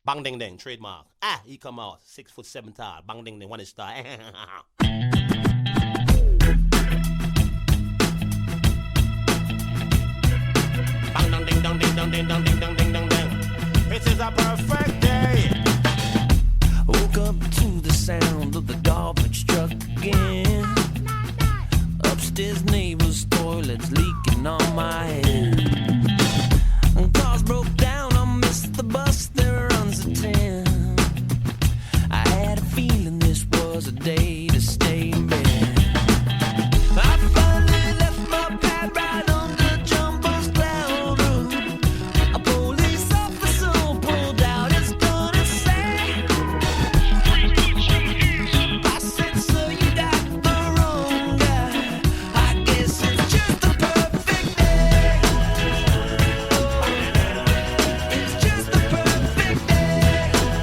Bang ding ding, trademark. He come out 6'7" tall. Bang ding ding, one is star. Bang dong ding dong ding dong ding dong ding dong ding dong ding. It is a perfect day. Woke up to the sound of the garbage truck again. Upstairs neighbor's toilet's leaking on my head. Cars broke down, I missed the bus, there runs a 10. I had a feeling this was a day to stay in bed. I finally left my pad right on the jumbo's cloud road. A police officer pulled out his gun and said, I said, sir, you got the wrong guy. I guess it's just a perfect day. It's just a perfect day. Na, na, na, na, na.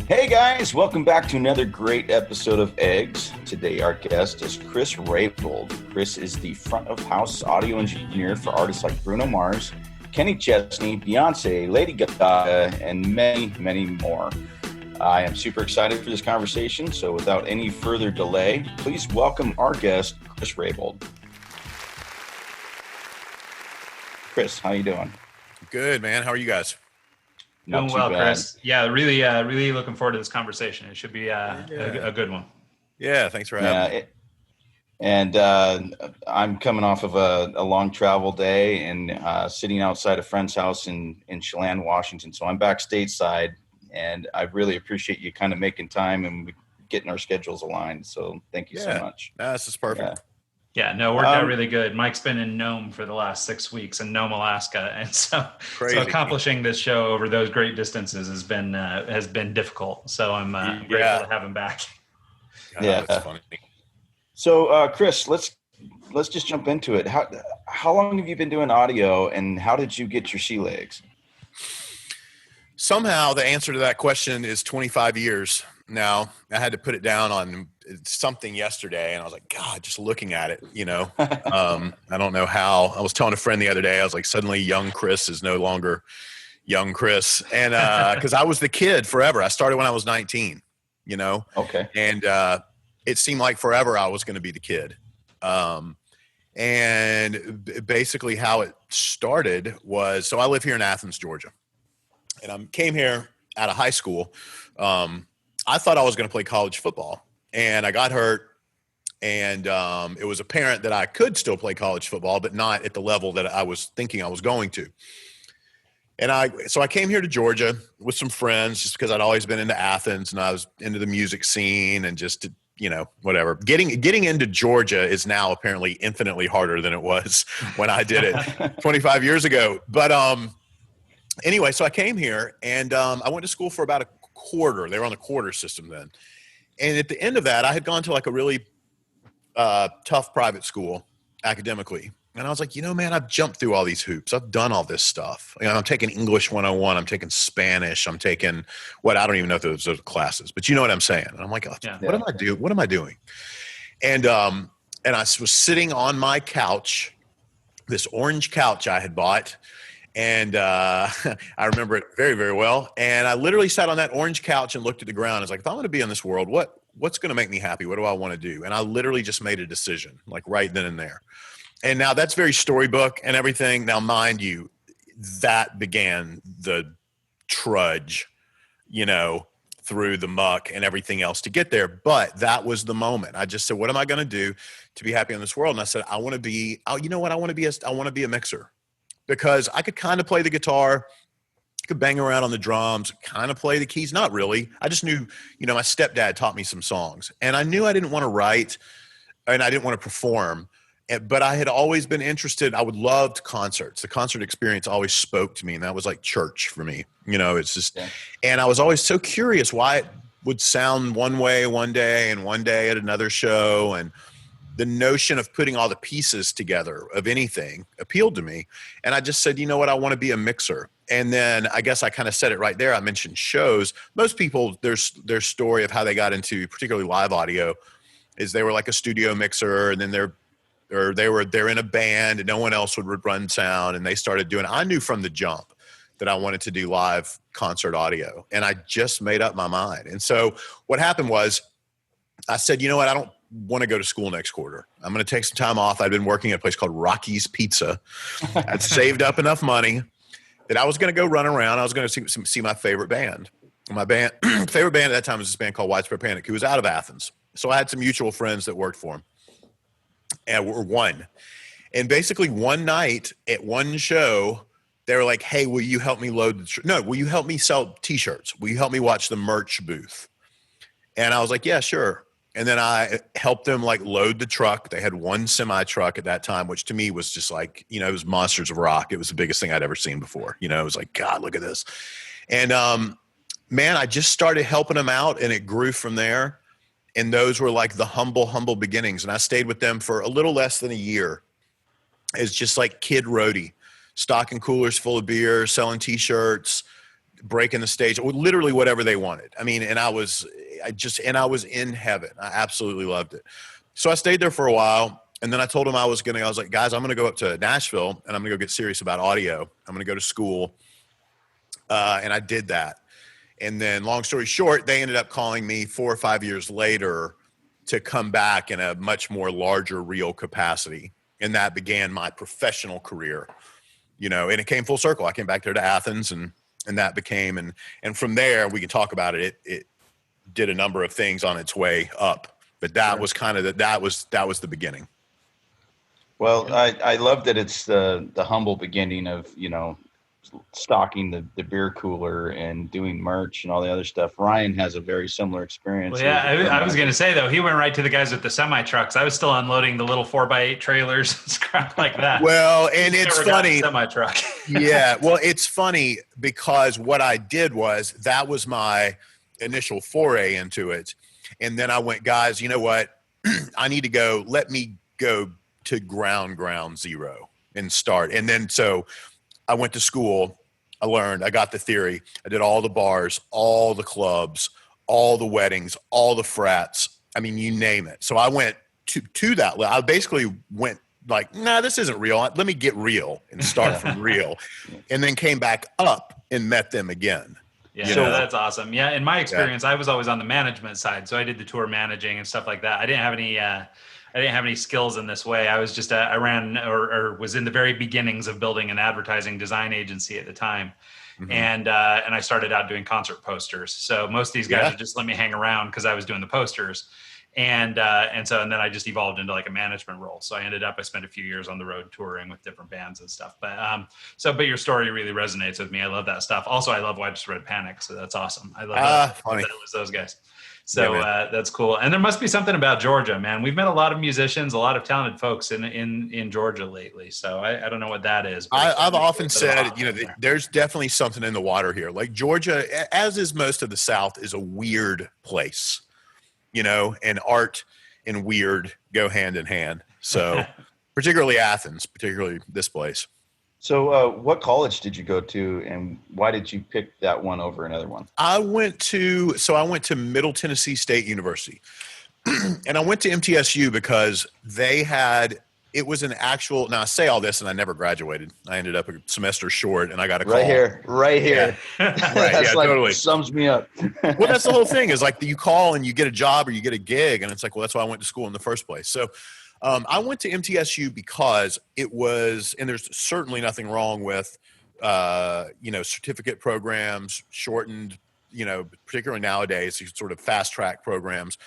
Hey guys, welcome back to another great episode of Eggs. Today our guest is Chris Rabold. Chris is the front of house audio engineer for artists like Bruno Mars, Chesney, Beyonce, Lady Gaga, and many, many more. I am super excited for this conversation, so without any further delay, please welcome our guest, Chris Rabold. Chris, how you doing? Good, man. How are you guys? Not Doing too well, bad. Chris. Yeah, really looking forward to this conversation. It should be a good one. Yeah, thanks for having me. And I'm coming off of a long travel day and sitting outside a friend's house in Chelan, Washington. So I'm back stateside, and I really appreciate you kind of making time and getting our schedules aligned. So thank you so much. No, this is perfect. Yeah, no, worked out really good. Mike's been in Nome for the last 6 weeks in Nome, Alaska, and so accomplishing this show over those great distances has been difficult. So I'm grateful to have him back. Yeah, that's funny. So Chris, let's just jump into it. How long have you been doing audio, and how did you get your sea legs? Somehow the answer to that question is 25 years. Now, I had to put it down on something yesterday, and I was like, God, just looking at it, I don't know how. I was telling a friend the other day, I was like, suddenly young Chris is no longer young Chris. And because I was the kid forever. I started when I was 19, Okay. And it seemed like forever I was going to be the kid. And basically how it started was, so I live here in Athens, Georgia. And I came here out of high school. I thought I was going to play college football, and I got hurt, and it was apparent that I could still play college football, but not at the level that I was thinking I was going to. And so I came here to Georgia with some friends just because I'd always been into Athens, and I was into the music scene and just, whatever. Getting into Georgia is now apparently infinitely harder than it was when I did it 25 years ago. But anyway, so I came here, and I went to school for about a quarter. They were on the quarter system then. And at the end of that, I had gone to like a really tough private school academically. And I was like, man, I've jumped through all these hoops. I've done all this stuff. I'm taking English 101. I'm taking Spanish. I'm taking I don't even know if those are classes, but you know what I'm saying. And I'm like, what am I doing? What am I doing? And I was sitting on my couch, this orange couch I had bought. And I remember it very, very well. And I literally sat on that orange couch and looked at the ground. I was like, if I want to be in this world, what's going to make me happy? What do I want to do? And I literally just made a decision, like right then and there. And now that's very storybook and everything. Now, mind you, that began the trudge, through the muck and everything else to get there. But that was the moment. I just said, what am I going to do to be happy in this world? And I said, I want to be, I want to be a mixer. Because I could kind of play the guitar, could bang around on the drums, kind of play the keys. Not really. I just knew, my stepdad taught me some songs. And I knew I didn't want to write and I didn't want to perform. But I had always been interested. I would love concerts. The concert experience always spoke to me. And that was like church for me. It's just, and I was always so curious why it would sound one way one day and one day at another show. And the notion of putting all the pieces together of anything appealed to me. And I just said, I want to be a mixer. And then I guess I kind of said it right there. I mentioned shows. Most people, their story of how they got into particularly live audio is they were like a studio mixer, and then they're in a band and no one else would run sound, and they started doing it. I knew from the jump that I wanted to do live concert audio, and I just made up my mind. And so what happened was I said, you know what, I don't want to go to school next quarter. I'm going to take some time off. I'd been working at a place called Rocky's Pizza. I'd saved up enough money that I was going to go run around. I was going to see my favorite band. My favorite band at that time was this band called Widespread Panic, who was out of Athens. So I had some mutual friends that worked for him, and we're one. And basically one night at one show, they were like, hey, will you help me will you help me sell T-shirts? Will you help me watch the merch booth? And I was like, yeah, sure. And then I helped them like load the truck. They had one semi truck at that time, which to me was just like, you know, it was Monsters of Rock. It was the biggest thing I'd ever seen before. You know, it was like, God, look at this. And man, I just started helping them out, and it grew from there. And those were like the humble beginnings. And I stayed with them for a little less than a year as just like kid roadie, stocking coolers full of beer, selling T-shirts, breaking the stage, literally whatever they wanted. I mean, and I was in heaven. I absolutely loved it. So I stayed there for a while, and then I told them I was like, guys, I'm going to go up to Nashville, and I'm going to go get serious about audio. I'm going to go to school. And I did that. And then long story short, they ended up calling me 4 or 5 years later to come back in a much more larger real capacity. And that began my professional career, you know, and it came full circle. I came back there to Athens, and that became, and from there we can talk about it. It did a number of things on its way up, but that was kind of that was the beginning. Well, I love that it's the humble beginning of, you know, stocking the beer cooler and doing merch and all the other stuff. Ryan has a very similar experience. Well, yeah, I was going to say, though, he went right to the guys with the semi trucks. I was still unloading the little 4x8 trailers and crap like that. Well, and it's funny. Semi truck. Yeah. Well, it's funny because what I did was that was my initial foray into it. And then I went, guys, you know what? I need to go. Let me go to ground zero and start. And then so I went to school. I learned. I got the theory. I did all the bars, all the clubs, all the weddings, all the frats. I mean, you name it. So I went to that. I basically went like, nah, this isn't real. Let me get real and start from real. And then came back up and met them again. Yeah, so that's awesome. Yeah, in my experience, I was always on the management side. So I did the tour managing and stuff like that. I didn't have any skills in this way. I was just, I ran or was in the very beginnings of building an advertising design agency at the time. Mm-hmm. And I started out doing concert posters. So most of these guys would just let me hang around because I was doing the posters. And then I just evolved into like a management role. So I spent a few years on the road touring with different bands and stuff. But your story really resonates with me. I love that stuff. Also, I love Widespread Panic. So that's awesome. I love that it was those guys. So that's cool. And there must be something about Georgia, man. We've met a lot of musicians, a lot of talented folks in Georgia lately. So I don't know what that is. I've often said, you know, there's definitely something in the water here. Like Georgia, as is most of the South, is a weird place, you know, and art and weird go hand in hand. So particularly Athens, particularly this place. So what college did you go to, and why did you pick that one over another one? I went to Middle Tennessee State University. And I went to MTSU because it was an actual, now I say all this and I never graduated. I ended up a semester short and I got a call. Right here. Yeah. That's like, totally. Sums me up. Well, that's the whole thing is like you call and you get a job or you get a gig, and it's like, well, that's why I went to school in the first place. So I went to MTSU because it was, and there's certainly nothing wrong with, certificate programs, shortened, particularly nowadays, these sort of fast track programs.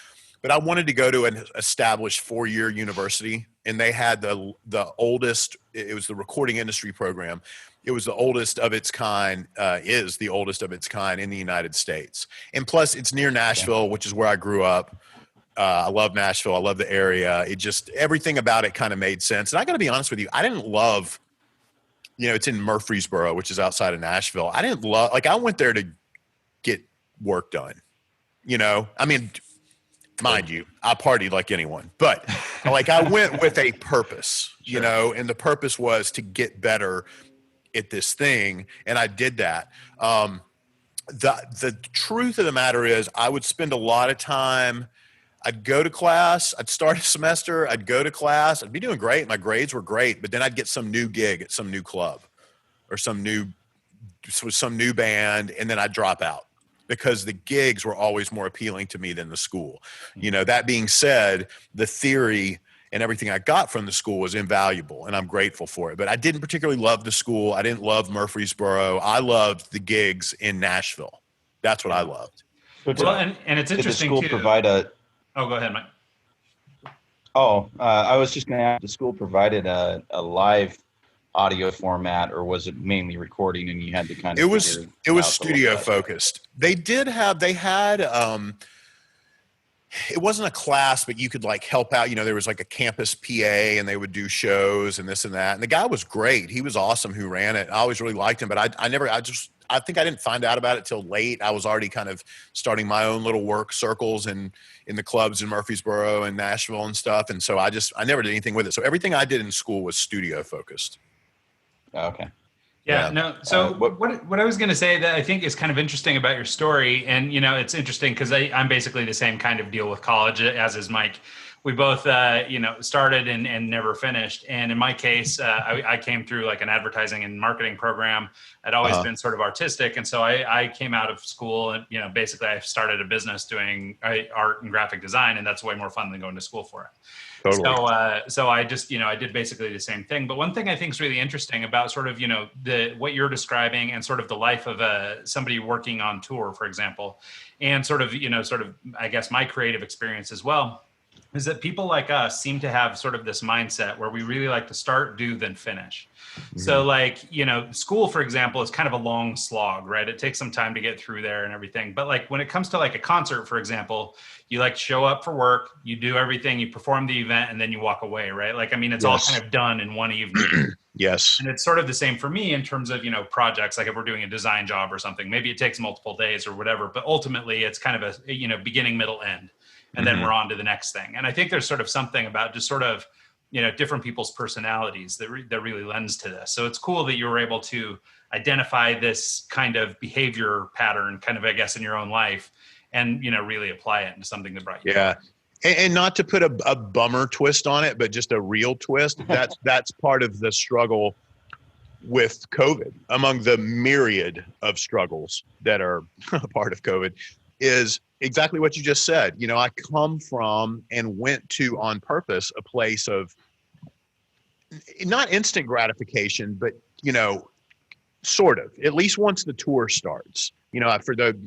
But I wanted to go to an established 4-year university, and they had the oldest. It was the recording industry program. It was the oldest of its kind. Is the oldest of its kind in the United States, and plus it's near Nashville, which is where I grew up. I love Nashville. I love the area. It just, everything about it kind of made sense. And I got to be honest with you, I didn't love, it's in Murfreesboro, which is outside of Nashville. I didn't love, I went there to get work done. I mean, mind you, I partied like anyone, but I went with a purpose, and the purpose was to get better at this thing. And I did that. The truth of the matter is I would spend a lot of time. I'd go to class, I'd start a semester, I'd go to class, I'd be doing great. My grades were great, but then I'd get some new gig at some new club or some new band, and then I'd drop out because the gigs were always more appealing to me than the school. You know, that being said, the theory and everything I got from the school was invaluable, and I'm grateful for it. But I didn't particularly love the school. I didn't love Murfreesboro. I loved the gigs in Nashville. That's what I loved. Well, and it's interesting too. Did the school provide a... Oh, go ahead, Mike. I was just going to ask, the school provided a live audio format, or was it mainly recording and you had to kind of... It was studio focused. It wasn't a class, but you could like help out. You know, there was like a campus PA and they would do shows and this and that. And the guy was great. He was awesome who ran it. I always really liked him, but I think I didn't find out about it till late. I was already kind of starting my own little work circles in the clubs in Murfreesboro and Nashville and stuff. And so I never did anything with it. So everything I did in school was studio focused. Okay. Yeah, no. So what I was going to say that I think is kind of interesting about your story, and you know, it's interesting because I'm basically the same kind of deal with college as is Mike. We both, started and never finished. And in my case, I came through like an advertising and marketing program. I'd always been sort of artistic. And so I came out of school and, you know, basically I started a business doing art and graphic design, and that's way more fun than going to school for it. Totally. So I just, I did basically the same thing. But one thing I think is really interesting about sort of, what you're describing and sort of the life of somebody working on tour, for example, and sort of, I guess my creative experience as well, is that people like us seem to have sort of this mindset where we really like to start, do, then finish. Mm-hmm. So like, school, for example, is kind of a long slog, right? It takes some time to get through there and everything. But like when it comes to like a concert, for example, you like show up for work, you do everything, you perform the event, and then you walk away, right? Like, I mean, it's all kind of done in one evening. Yes. And it's sort of the same for me in terms of, projects, like if we're doing a design job or something, maybe it takes multiple days or whatever, but ultimately it's kind of a, beginning, middle, end. And then we're on to the next thing. And I think there's sort of something about just sort of, different people's personalities that really lends to this. So it's cool that you were able to identify this kind of behavior pattern kind of, I guess, in your own life and, really apply it into something that brought you. Yeah. And not to put a bummer twist on it, but just a real twist. That's part of the struggle with COVID, among the myriad of struggles that are a part of COVID, is exactly what you just said. I come from and went to on purpose a place of not instant gratification, but, sort of, at least once the tour starts. For the,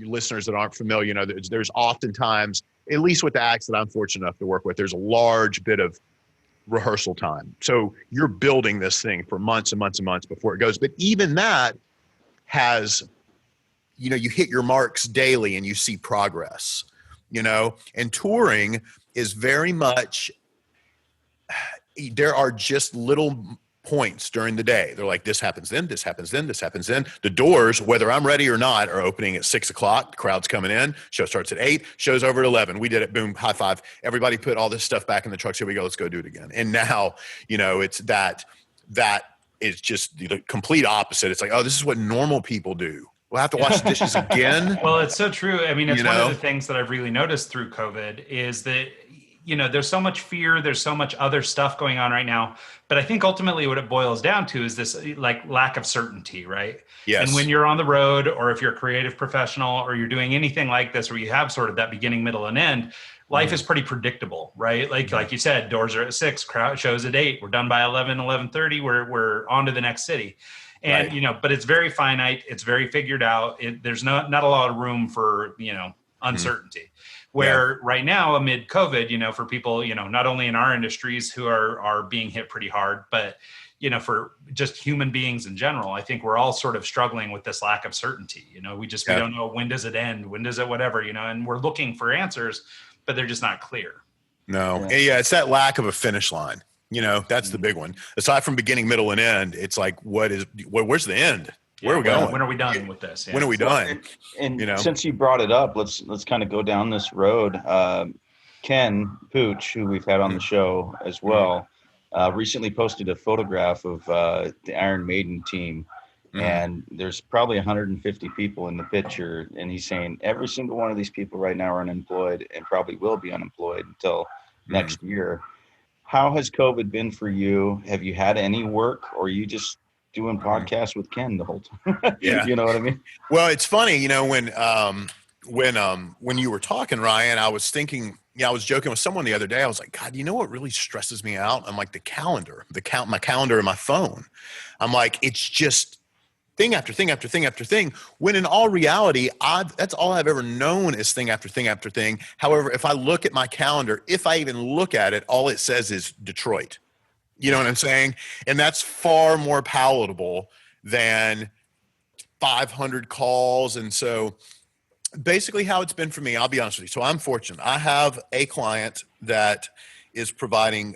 listeners that aren't familiar, there's oftentimes, at least with the acts that I'm fortunate enough to work with, there's a large bit of rehearsal time. So you're building this thing for months and months and months before it goes. But even that has, you hit your marks daily and you see progress, and touring is very much, there are just little points during the day. They're like, this happens then, this happens then, this happens then. The doors, whether I'm ready or not, are opening at 6:00. The crowd's coming in. Show starts at 8. Show's over at 11. We did it. Boom, high five. Everybody put all this stuff back in the trucks. Here we go. Let's go do it again. And now, it's that is just the complete opposite. It's like, oh, this is what normal people do. We'll have to wash the dishes again. Well, it's so true. I mean, it's one of the things that I've really noticed through COVID is that, there's so much fear, there's so much other stuff going on right now. But I think ultimately what it boils down to is this like lack of certainty, right? Yes. And when you're on the road, or if you're a creative professional, or you're doing anything like this, where you have sort of that beginning, middle, and end, life is pretty predictable, right? Like you said, doors are at 6, crowd shows at 8. We're done by 11:30. We're on to the next city. And, right. But it's very finite. It's very figured out. There's not a lot of room for, uncertainty. Where right now, amid COVID, for people, not only in our industries who are being hit pretty hard, but, for just human beings in general, I think we're all sort of struggling with this lack of certainty. We don't know, when does it end? When does it, whatever, and we're looking for answers, but they're just not clear. No. Yeah. It's that lack of a finish line. That's the big one. Aside from beginning, middle, and end, it's like, where's the end? Where are we going? When are we done with this? Yeah. When are we done? And since you brought it up, let's kind of go down this road. Ken Pooch, who we've had on the show as well, recently posted a photograph of the Iron Maiden team. And there's probably 150 people in the picture. And he's saying every single one of these people right now are unemployed and probably will be unemployed until next year. How has COVID been for you? Have you had any work, or are you just doing podcasts with Ken the whole time? Yeah. You know what I mean? Well, it's funny, you know, when you were talking, Ryan, I was thinking, I was joking with someone the other day. I was like, God, you know what really stresses me out? I'm like, my calendar in my phone. I'm like, it's just thing after thing after thing after thing, when in all reality, that's all I've ever known is thing after thing after thing. However, if I look at my calendar, if I even look at it, all it says is Detroit. You know what I'm saying? And that's far more palatable than 500 calls. And so basically how it's been for me, I'll be honest with you. So I'm fortunate. I have a client that is providing,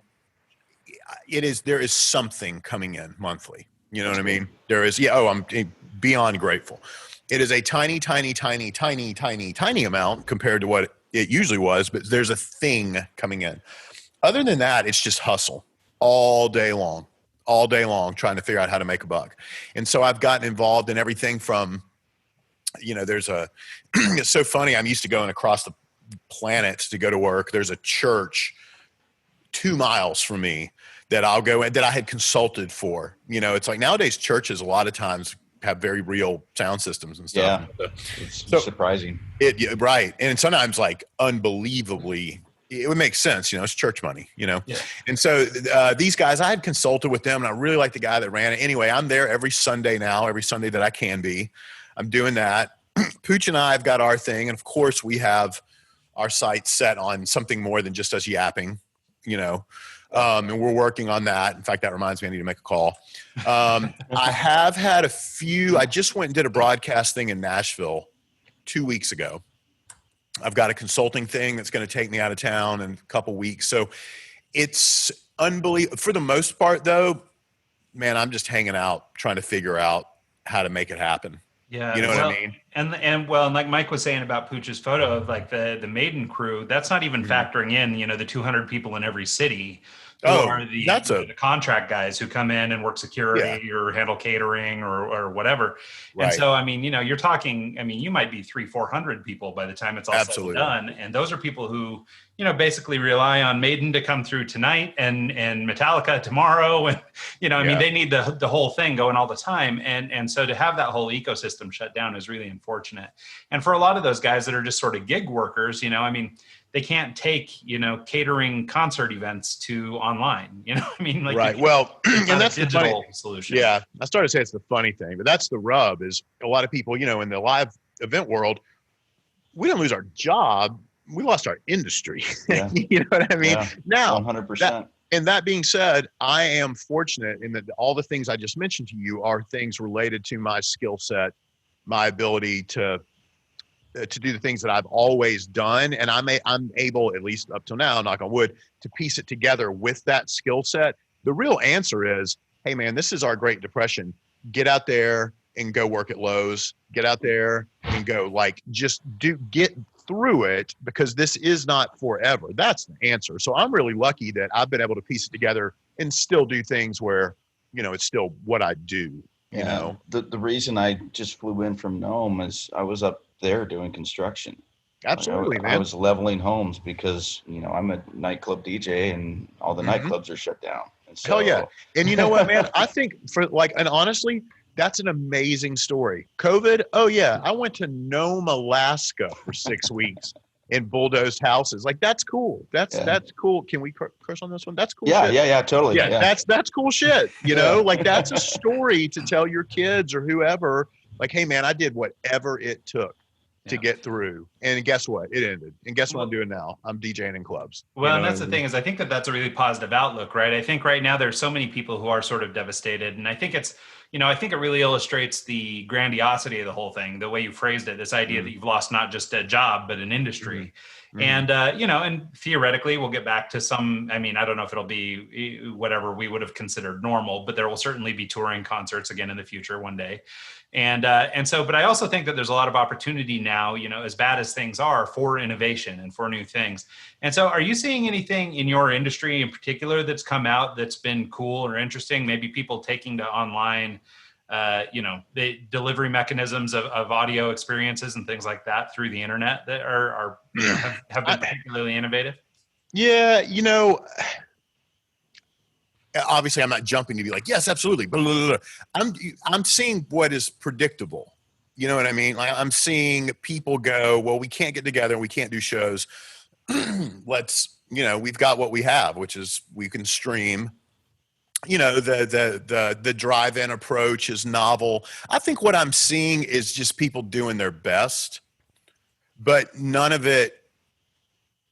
there is something coming in monthly. You know what I mean? There is, I'm beyond grateful. It is a tiny, tiny, tiny, tiny, tiny, tiny amount compared to what it usually was, but there's a thing coming in. Other than that, it's just hustle all day long, trying to figure out how to make a buck. And so I've gotten involved in everything from, it's so funny. I'm used to going across the planet to go to work. There's a church 2 miles from me that I'll go in, that I had consulted for. You know, it's like nowadays churches a lot of times have very real sound systems and stuff. Yeah, it's surprising. Right. And sometimes like unbelievably, it would make sense, you know, it's church money, you know? Yeah. And so these guys, I had consulted with them and I really like the guy that ran it. Anyway, I'm there every Sunday now, every Sunday that I can be. I'm doing that. Pooch and I have got our thing. And of course we have our site set on something more than just us yapping, you know? And we're working on that. In fact, that reminds me, I need to make a call. I have had a few, I just went and did a broadcast thing in Nashville 2 weeks ago. I've got a consulting thing that's going to take me out of town in a couple weeks. So it's unbelievable. For the most part though, man, I'm just hanging out, trying to figure out how to make it happen. Yeah. You know what I mean? And like Mike was saying about Pooch's photo of like the Maiden crew, that's not even factoring in, you know, the 200 people in every city who are the contract guys who come in and work security or handle catering or whatever. Right. And so, I mean, you know, you're talking, I mean, you might be 300-400 people by the time it's all said and done. And those are people who, you know, basically rely on Maiden to come through tonight and Metallica tomorrow. And, you know, I mean, they need the whole thing going all the time. And so to have that whole ecosystem shut down is really unfortunate. And for a lot of those guys that are just sort of gig workers, you know, I mean, they can't take, you know, catering concert events to online, you know what I mean? Like, right. Well, and that's the digital solution. Yeah. I started to say it's the funny thing, but that's the rub is a lot of people, you know, in the live event world, we didn't lose our job. We lost our industry. Yeah. You know what I mean? Yeah. Now, 100%. And that being said, I am fortunate in that all the things I just mentioned to you are things related to my skill set, my ability to do the things that I've always done. And I'm able, at least up till now, knock on wood, to piece it together with that skill set. The real answer is, hey man, this is our Great Depression. Get out there and go work at Lowe's. Get out there and go get through it, because this is not forever. That's the answer. So I'm really lucky that I've been able to piece it together and still do things where, you know, it's still what I do. You know, the reason I just flew in from Nome is I was up there doing construction. Absolutely, man. I was leveling homes because, you know, I'm a nightclub DJ and all the nightclubs are shut down. And so, hell yeah. And you know what, man? I think and honestly, that's an amazing story. COVID. Oh yeah. I went to Nome, Alaska for 6 weeks and bulldozed houses. Like, that's cool. That's cool. Can we curse on this one? That's cool. Yeah. Shit. Yeah. Totally. Yeah. That's cool shit. You know, like that's a story to tell your kids or whoever, like, hey man, I did whatever it took to get through. And guess what? It ended. And guess what I'm doing now? I'm DJing in clubs. Well, and that's the thing is, I think that's a really positive outlook, right? I think right now there's so many people who are sort of devastated. And I think it's I think it really illustrates the grandiosity of the whole thing, the way you phrased it, this idea that you've lost not just a job, but an industry. And, and theoretically, we'll get back to some, I don't know if it'll be whatever we would have considered normal, but there will certainly be touring concerts again in the future one day. And so, but I also think that there's a lot of opportunity now, as bad as things are, for innovation and for new things. And so are you seeing anything in your industry in particular that's come out that's been cool or interesting? Maybe people taking to online, the delivery mechanisms of audio experiences and things like that through the internet that have been particularly innovative? Yeah. Obviously I'm not jumping to be like, yes, absolutely. Blah, blah, blah. I'm seeing what is predictable. You know what I mean? Like I'm seeing people go, well, we can't get together and we can't do shows. We've got what we have, which is we can stream. The drive-in approach is novel. I think what I'm seeing is just people doing their best, but none of it,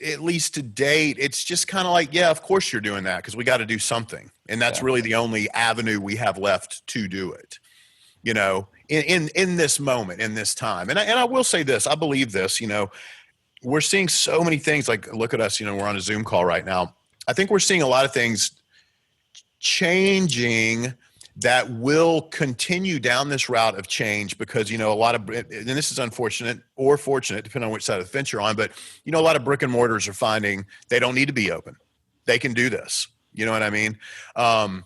at least to date, it's just kind of like, yeah, of course you're doing that because we got to do something. And that's really the only avenue we have left to do it, in this moment, in this time. And I will say this, I believe this, we're seeing so many things, like look at us, we're on a Zoom call right now. I think we're seeing a lot of things changing that will continue down this route of change because, a lot of, and this is unfortunate or fortunate, depending on which side of the fence you're on, but, a lot of brick and mortars are finding they don't need to be open. They can do this. You know what I mean? But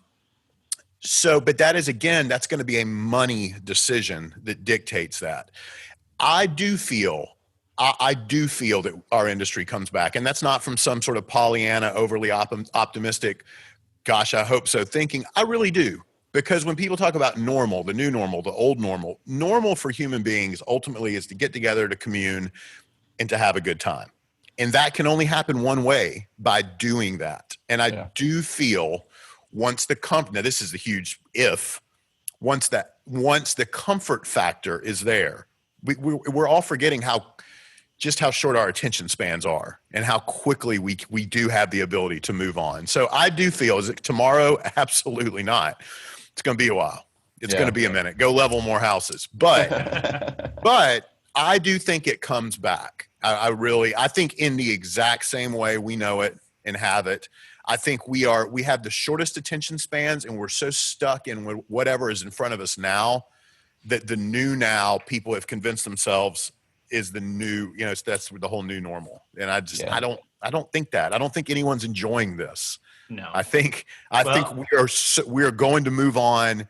that is, again, that's going to be a money decision that dictates that. I do feel that our industry comes back, and that's not from some sort of Pollyanna, overly optimistic, gosh, I hope so thinking. I really do. Because when people talk about normal, the new normal, the old normal, normal for human beings ultimately is to get together, to commune, and to have a good time. And that can only happen one way, by doing that. And I do feel once now this is the huge if, once the comfort factor is there, we're all forgetting how short our attention spans are and how quickly we do have the ability to move on. So I do feel, is it tomorrow? Absolutely not. It's going to be a while. It's going to be a minute. Go level more houses. But I do think it comes back. I think in the exact same way we know it and have it, I think we have the shortest attention spans, and we're so stuck in whatever is in front of us now that the new now people have convinced themselves is the new, that's the whole new normal. And I don't think that. I don't think anyone's enjoying this. No, I think we are going to move on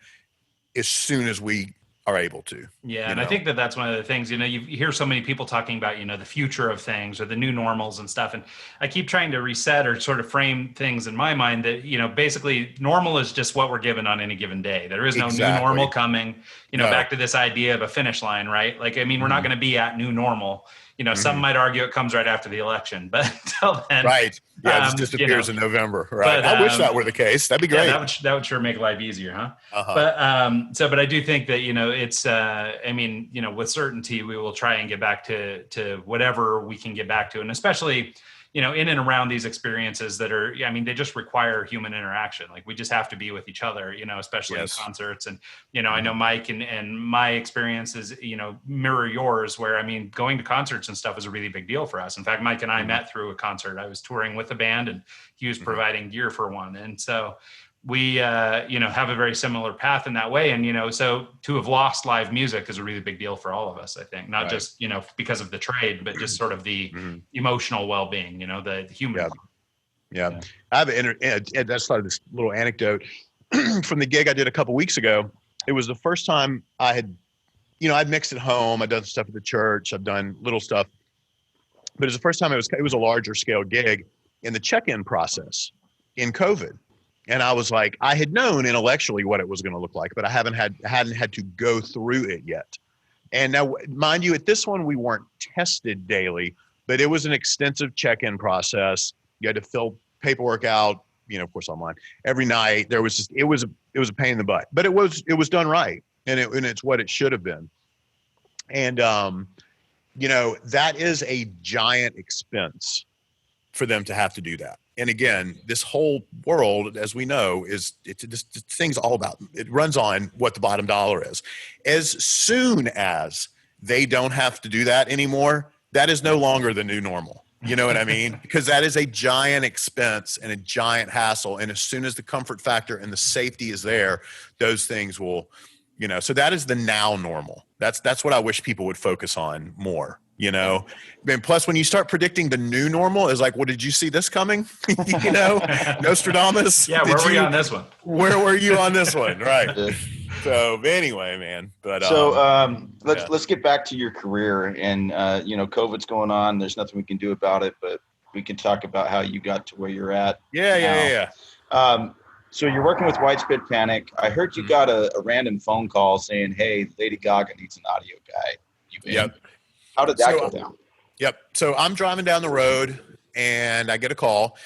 as soon as we are able to. Yeah, and I think that's one of the things. You hear so many people talking about the future of things or the new normals and stuff, and I keep trying to reset or sort of frame things in my mind that basically normal is just what we're given on any given day. There is no new normal coming. Back to this idea of a finish line, right? Like, we're not going to be at new normal. Some might argue it comes right after the election, but until then, right? Yeah, it just disappears in November, right? But, I wish that were the case. That'd be great. Yeah, that would sure make life easier, huh? Uh-huh. But I do think that it's with certainty we will try and get back to whatever we can get back to, and especially in and around these experiences that are, they just require human interaction. Like, we just have to be with each other, especially in concerts. And, I know Mike and my experiences, mirror yours, where, going to concerts and stuff is a really big deal for us. In fact, Mike and I met through a concert. I was touring with a band and he was providing gear for one. And so we, have a very similar path in that way. And, so to have lost live music is a really big deal for all of us, I think, not just, because of the trade, but just sort of the emotional well-being, the human. Yeah. I have I started this little anecdote from the gig I did a couple weeks ago. It was the first time I had, I'd mixed at home. I'd done stuff at the church. I've done little stuff, but it was the first time it was a larger scale gig in the check-in process in COVID. And I was like, I had known intellectually what it was going to look like, but I hadn't had to go through it yet. And now, mind you, at this one, we weren't tested daily, but it was an extensive check-in process. You had to fill paperwork out, of course, online every night. It was a pain in the butt, but it was done right. And it's what it should have been. And, that is a giant expense for them to have to do that. And again, this whole world, as we know, this thing's all about, it runs on what the bottom dollar is. As soon as they don't have to do that anymore, that is no longer the new normal. You know what I mean? Because that is a giant expense and a giant hassle. And as soon as the comfort factor and the safety is there, those things will, so that is the now normal. That's what I wish people would focus on more. And plus when you start predicting the new normal is like, well, did you see this coming? Nostradamus. Yeah. Where were you on this one? Where were you on this one? Right. So anyway, man, but let's get back to your career and, COVID's going on. There's nothing we can do about it, but we can talk about how you got to where you're at. Yeah. So you're working with Widespread Panic. I heard you got a random phone call saying, hey, Lady Gaga needs an audio guy. Yep. How did that go down? Yep. So I'm driving down the road and I get a call,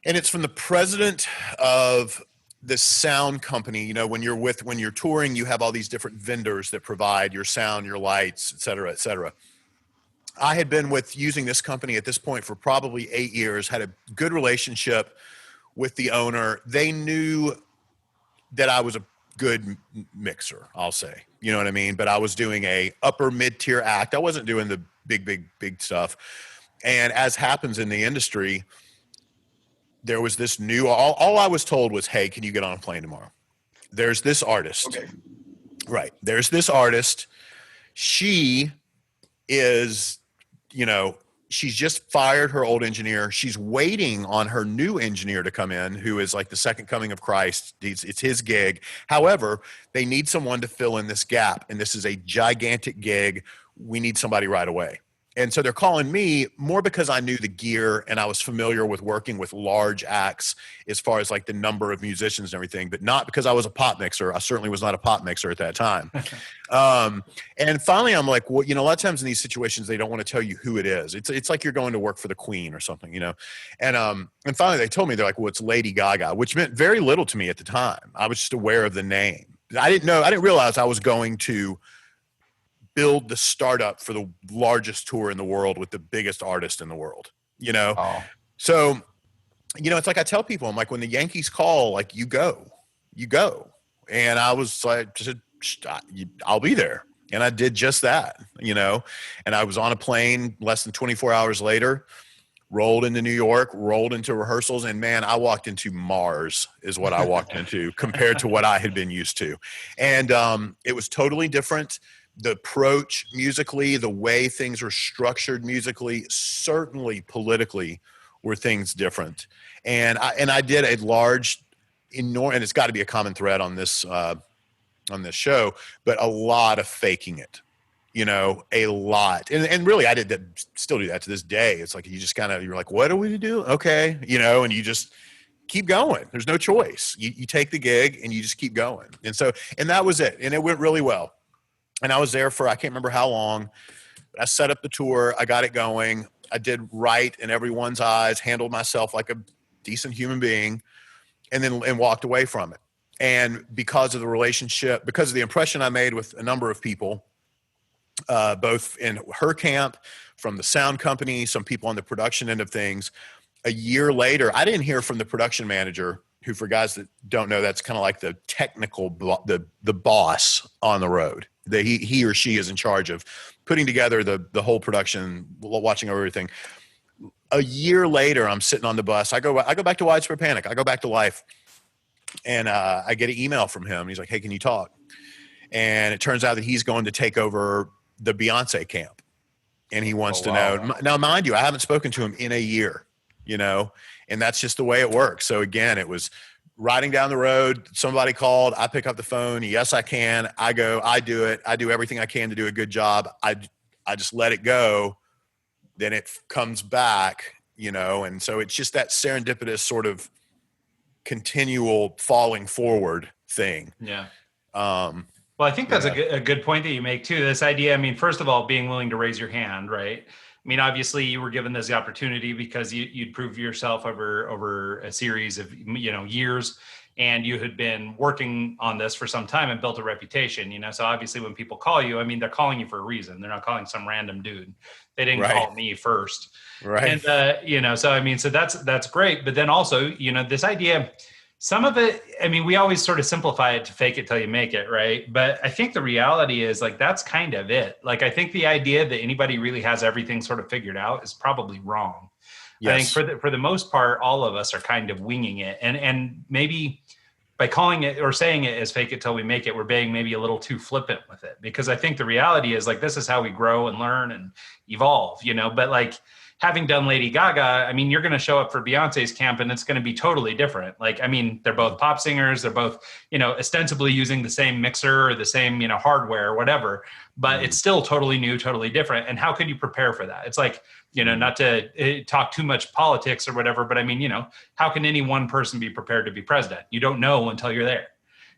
and it's from the president of this sound company. When you're touring, you have all these different vendors that provide your sound, your lights, et cetera, et cetera. I had been using this company at this point for probably 8 years, had a good relationship with the owner. They knew that I was a good mixer, I'll say, you know what I mean? But I was doing a upper mid-tier act. I wasn't doing the big stuff. And as happens in the industry, there was this all I was told was, hey, can you get on a plane tomorrow? There's this artist. Okay. Right. There's this artist. She is, she's just fired her old engineer. She's waiting on her new engineer to come in, who is like the second coming of Christ. It's his gig. However, they need someone to fill in this gap. And this is a gigantic gig. We need somebody right away. And so they're calling me more because I knew the gear and I was familiar with working with large acts as far as like the number of musicians and everything, but not because I was a pop mixer. I certainly was not a pop mixer at that time. And finally I'm like, well, a lot of times in these situations, they don't want to tell you who it is. It's like you're going to work for the Queen or something, And finally they told me, they're like, well, it's Lady Gaga, which meant very little to me at the time. I was just aware of the name. I didn't realize I was going to build the startup for the largest tour in the world with the biggest artist in the world, Oh. So, it's like I tell people, I'm like, when the Yankees call, like you go. And I was like, I'll be there. And I did just that, and I was on a plane less than 24 hours later, rolled into New York, rolled into rehearsals. And man, I walked into Mars is what I walked into compared to what I had been used to. And it was totally different. The approach musically, the way things are structured musically, certainly politically were things different. And I did a large, enormous, and it's got to be a common thread on this show, but a lot of faking it, a lot. And really I did that, still do that to this day. It's like, you just you're like, what do we do? Okay. And you just keep going. There's no choice. You take the gig and you just keep going. And that was it. And it went really well. And I was there for, I can't remember how long, but I set up the tour. I got it going. I did right in everyone's eyes, handled myself like a decent human being, and walked away from it. And because of the relationship, because of the impression I made with a number of people, both in her camp, from the sound company, some people on the production end of things, a year later, I didn't hear from the production manager, who, for guys that don't know, that's kind of like the technical, the boss on the road. He or she is in charge of putting together the whole production, watching over everything. A year later, I'm sitting on the bus. I go back to Widespread Panic. I go back to life. And I get an email from him. He's like, hey, can you talk? And it turns out that he's going to take over the Beyonce camp. And he wants to know. Now, mind you, I haven't spoken to him in a year, and that's just the way it works. So again, it was riding down the road. Somebody called. I pick up the phone. Yes, I can. I go. I do it. I do everything I can to do a good job. I just let it go. Then it comes back, and so it's just that serendipitous sort of continual falling forward thing. Yeah. Well, I think that's a good point that you make too. This idea, I mean, first of all, being willing to raise your hand, right? I mean, obviously you were given this opportunity because you'd proved yourself over a series of, years. and you had been working on this for some time and built a reputation, you know? So obviously when people call you, I mean, they're calling you for a reason. They're not calling some random dude. They didn't call me first. Right. And, you know, so, I mean, so that's great. But then also, you know, this idea, some of it, I mean, we always sort of simplify it to fake it till you make it, right? But I think the reality is like, that's kind of it. Like, I think the idea that anybody really has everything sort of figured out is probably wrong. Yes. I think for the most part, all of us are kind of winging it. And maybe by calling it or saying it as fake it till we make it, we're being maybe a little too flippant with it. Because I think the reality is like, this is how we grow and learn and evolve, you know? But like, having done Lady Gaga, I mean, you're going to show up for Beyonce's camp and it's going to be totally different. Like, I mean, they're both pop singers. They're both, you know, ostensibly using the same mixer or the same, you know, hardware or whatever, but it's still totally new, totally different. And how could you prepare for that? It's like, you know, not to talk too much politics or whatever, but I mean, you know, how can any one person be prepared to be president? You don't know until you're there.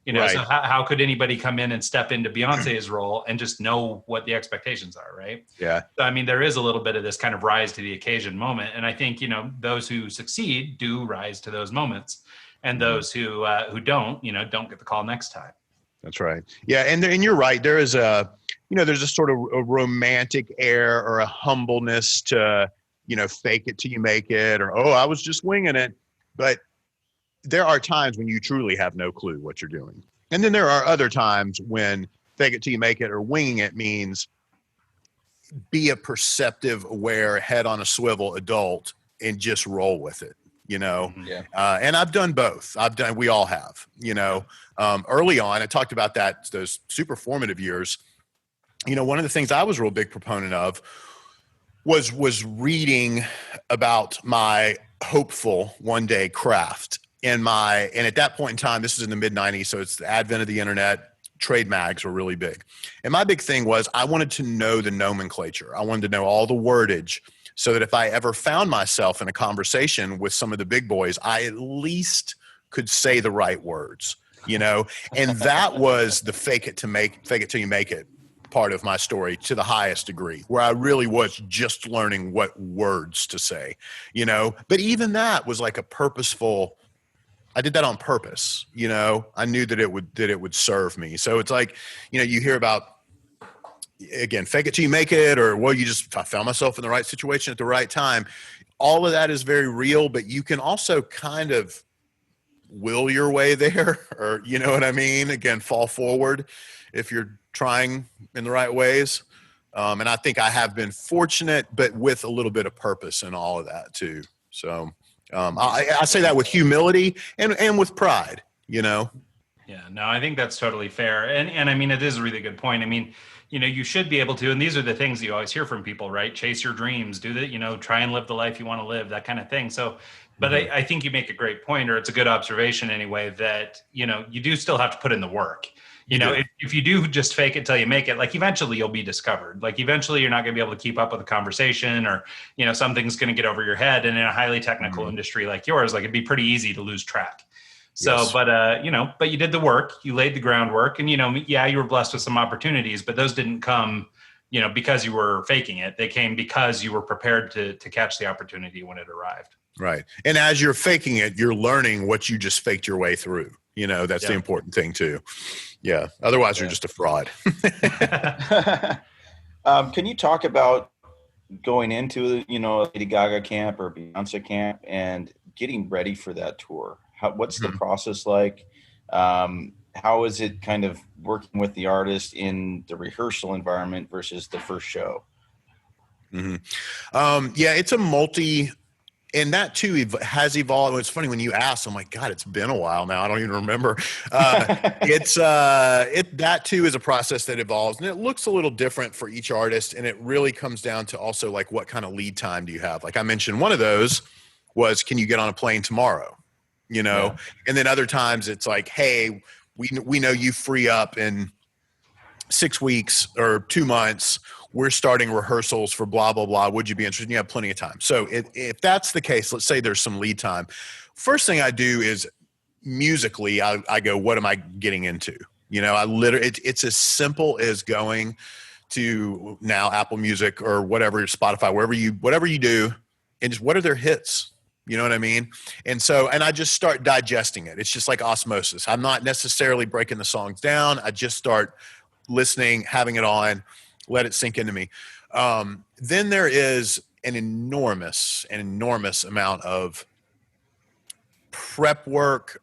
You know, right. So how could anybody come in and step into Beyonce's role and just know what the expectations are, right? Yeah. So, I mean, there is a little bit of this kind of rise to the occasion moment. And I think, you know, those who succeed do rise to those moments. And those who don't, you know, don't get the call next time. That's right. Yeah. And you're right. There is there's a sort of a romantic air or a humbleness to, you know, fake it till you make it, or, oh, I was just winging it. But there are times when you truly have no clue what you're doing. And then there are other times when fake it till you make it or winging it means be a perceptive, aware, head on a swivel adult and just roll with it, you know? Yeah. And I've done both. We all have, you know, early on, I talked about that, those super formative years. You know, one of the things I was a real big proponent of was reading about my hopeful one day craft. And at that point in time, this is in the mid 90s. So it's the advent of the internet. Trade mags were really big. And my big thing was I wanted to know the nomenclature. I wanted to know all the wordage so that if I ever found myself in a conversation with some of the big boys, I at least could say the right words, you know? And that was the fake it till you make it part of my story to the highest degree, where I really was just learning what words to say, you know? But even that was like a purposeful, I did that on purpose, you know. I knew that it would serve me. So it's like, you know, you hear about, again, fake it till you make it, or, well, I found myself in the right situation at the right time. All of that is very real, but you can also kind of will your way there, or, you know what I mean? Again, fall forward if you're trying in the right ways. And I think I have been fortunate, but with a little bit of purpose in all of that too. So, I say that with humility and with pride, you know? Yeah, no, I think that's totally fair. And I mean, it is a really good point. I mean, you know, you should be able to, and these are the things you always hear from people, right? Chase your dreams, do that, you know, try and live the life you want to live, that kind of thing. So, but I think you make a great point, or it's a good observation anyway, that, you know, you do still have to put in the work. You know, if you do just fake it till you make it, like eventually you'll be discovered. Like eventually you're not going to be able to keep up with the conversation, or, you know, something's going to get over your head. And in a highly technical industry like yours, like it'd be pretty easy to lose track. So, yes. But you did the work, you laid the groundwork, and, you know, yeah, you were blessed with some opportunities, but those didn't come, you know, because you were faking it. They came because you were prepared to catch the opportunity when it arrived. Right. And as you're faking it, you're learning what you just faked your way through. You know, that's the important thing too. Yeah. Otherwise you're just a fraud. Can you talk about going into, you know, Lady Gaga camp or Beyonce camp and getting ready for that tour? What's the process like? How is it kind of working with the artist in the rehearsal environment versus the first show? Yeah, it's a and that too has evolved. It's funny when you ask, I'm like, God, it's been a while now. I don't even remember. That too is a process that evolves, and it looks a little different for each artist. And it really comes down to also like, what kind of lead time do you have? Like I mentioned, one of those was, can you get on a plane tomorrow? You know, and then other times it's like, hey, we know you free up in 6 weeks or 2 months. We're starting rehearsals for blah, blah, blah. Would you be interested? You have plenty of time. So if that's the case, let's say there's some lead time. First thing I do is musically, I go, what am I getting into? You know, it's as simple as going to now Apple Music or whatever, Spotify, whatever you do, and just what are their hits? You know what I mean? And so, and I just start digesting it. It's just like osmosis. I'm not necessarily breaking the songs down. I just start listening, having it on, let it sink into me. Then there is an enormous amount of prep work,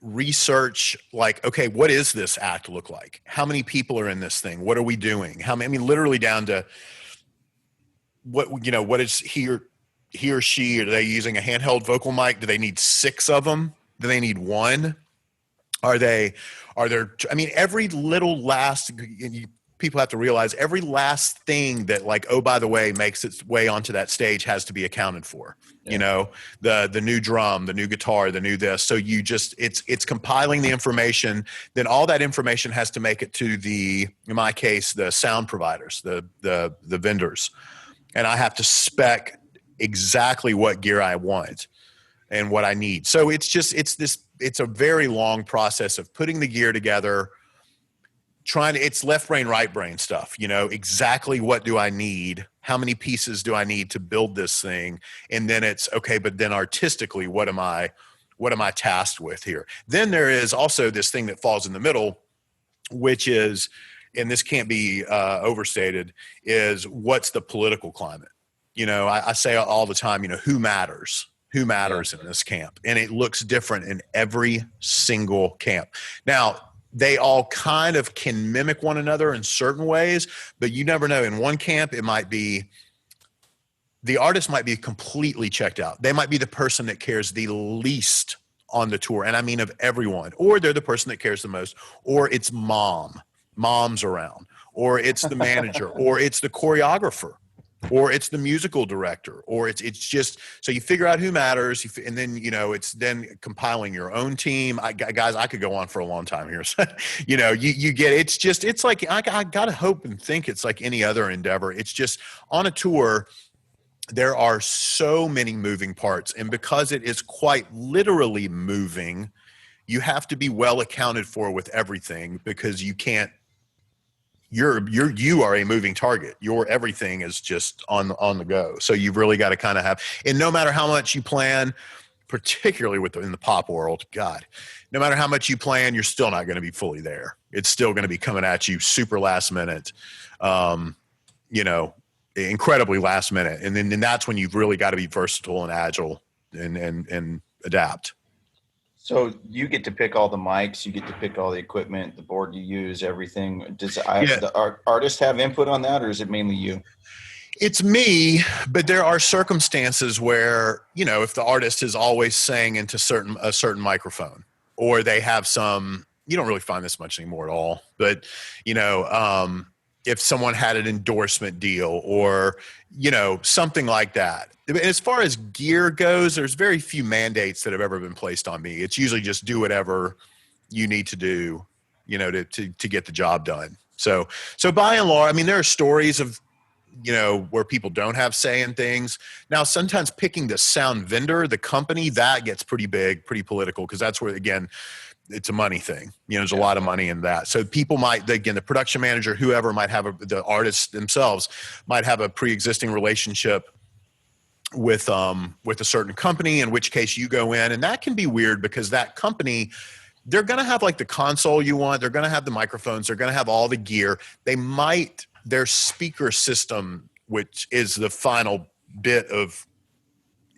research, like, okay, what is this act look like? How many people are in this thing? What are we doing? How many, I mean, literally down to what, you know, what is he or she, are they using a handheld vocal mic? Do they need 6 of them? Do they need 1? Are there, I mean, every little last, people have to realize every last thing that, like, oh, by the way, makes its way onto that stage has to be accounted for. Yeah. You know, the new drum, the new guitar, the new this. So you just, it's compiling the information. Then all that information has to make it to the, in my case, the sound providers, the vendors. And I have to spec exactly what gear I want and what I need. So it's just, it's a very long process of putting the gear together, it's left brain, right brain stuff, you know, exactly what do I need? How many pieces do I need to build this thing? And then it's okay, but then artistically, what am I tasked with here? Then there is also this thing that falls in the middle, which is, and this can't be overstated, is what's the political climate? You know, I say all the time, you know, who matters in this camp? And it looks different in every single camp. Now, they all kind of can mimic one another in certain ways, but you never know. In one camp, it might be, the artist might be completely checked out. They might be the person that cares the least on the tour. And I mean of everyone, or they're the person that cares the most, or it's mom's around, or it's the manager, or it's the choreographer, or it's the musical director, or it's just, so you figure out who matters, and then, you know, it's then compiling your own team. Guys, I could go on for a long time here. So, you know, you get, it's like, I gotta hope and think it's like any other endeavor. It's just, on a tour, there are so many moving parts, and because it is quite literally moving, you have to be well accounted for with everything, because you can't, you are a moving target. Your everything is just on the go. So you've really got to kind of have, and no matter how much you plan, particularly in the pop world, God, no matter how much you plan, you're still not going to be fully there. It's still going to be coming at you super last minute, you know, incredibly last minute. And then that's when you've really got to be versatile and agile and adapt. So you get to pick all the mics, you get to pick all the equipment, the board you use, everything. The artist have input on that, or is it mainly you? It's me, but there are circumstances where, you know, if the artist is always saying into a certain microphone, or they have some, you don't really find this much anymore at all, but, you know, if someone had an endorsement deal, or, you know, something like that. As far as gear goes, there's very few mandates that have ever been placed on me. It's usually just do whatever you need to do, you know, to get the job done. So by and large, I mean, there are stories of, you know, where people don't have say in things. Now, sometimes picking the sound vendor, the company, that gets pretty big, pretty political, because that's where, again, it's a money thing. You know, there's a lot of money in that. So people might, again, the production manager, whoever might have the artists themselves might have a pre-existing relationship with a certain company, in which case you go in, and that can be weird, because that company, they're going to have like the console you want. They're going to have the microphones. They're going to have all the gear. Their speaker system, which is the final bit of,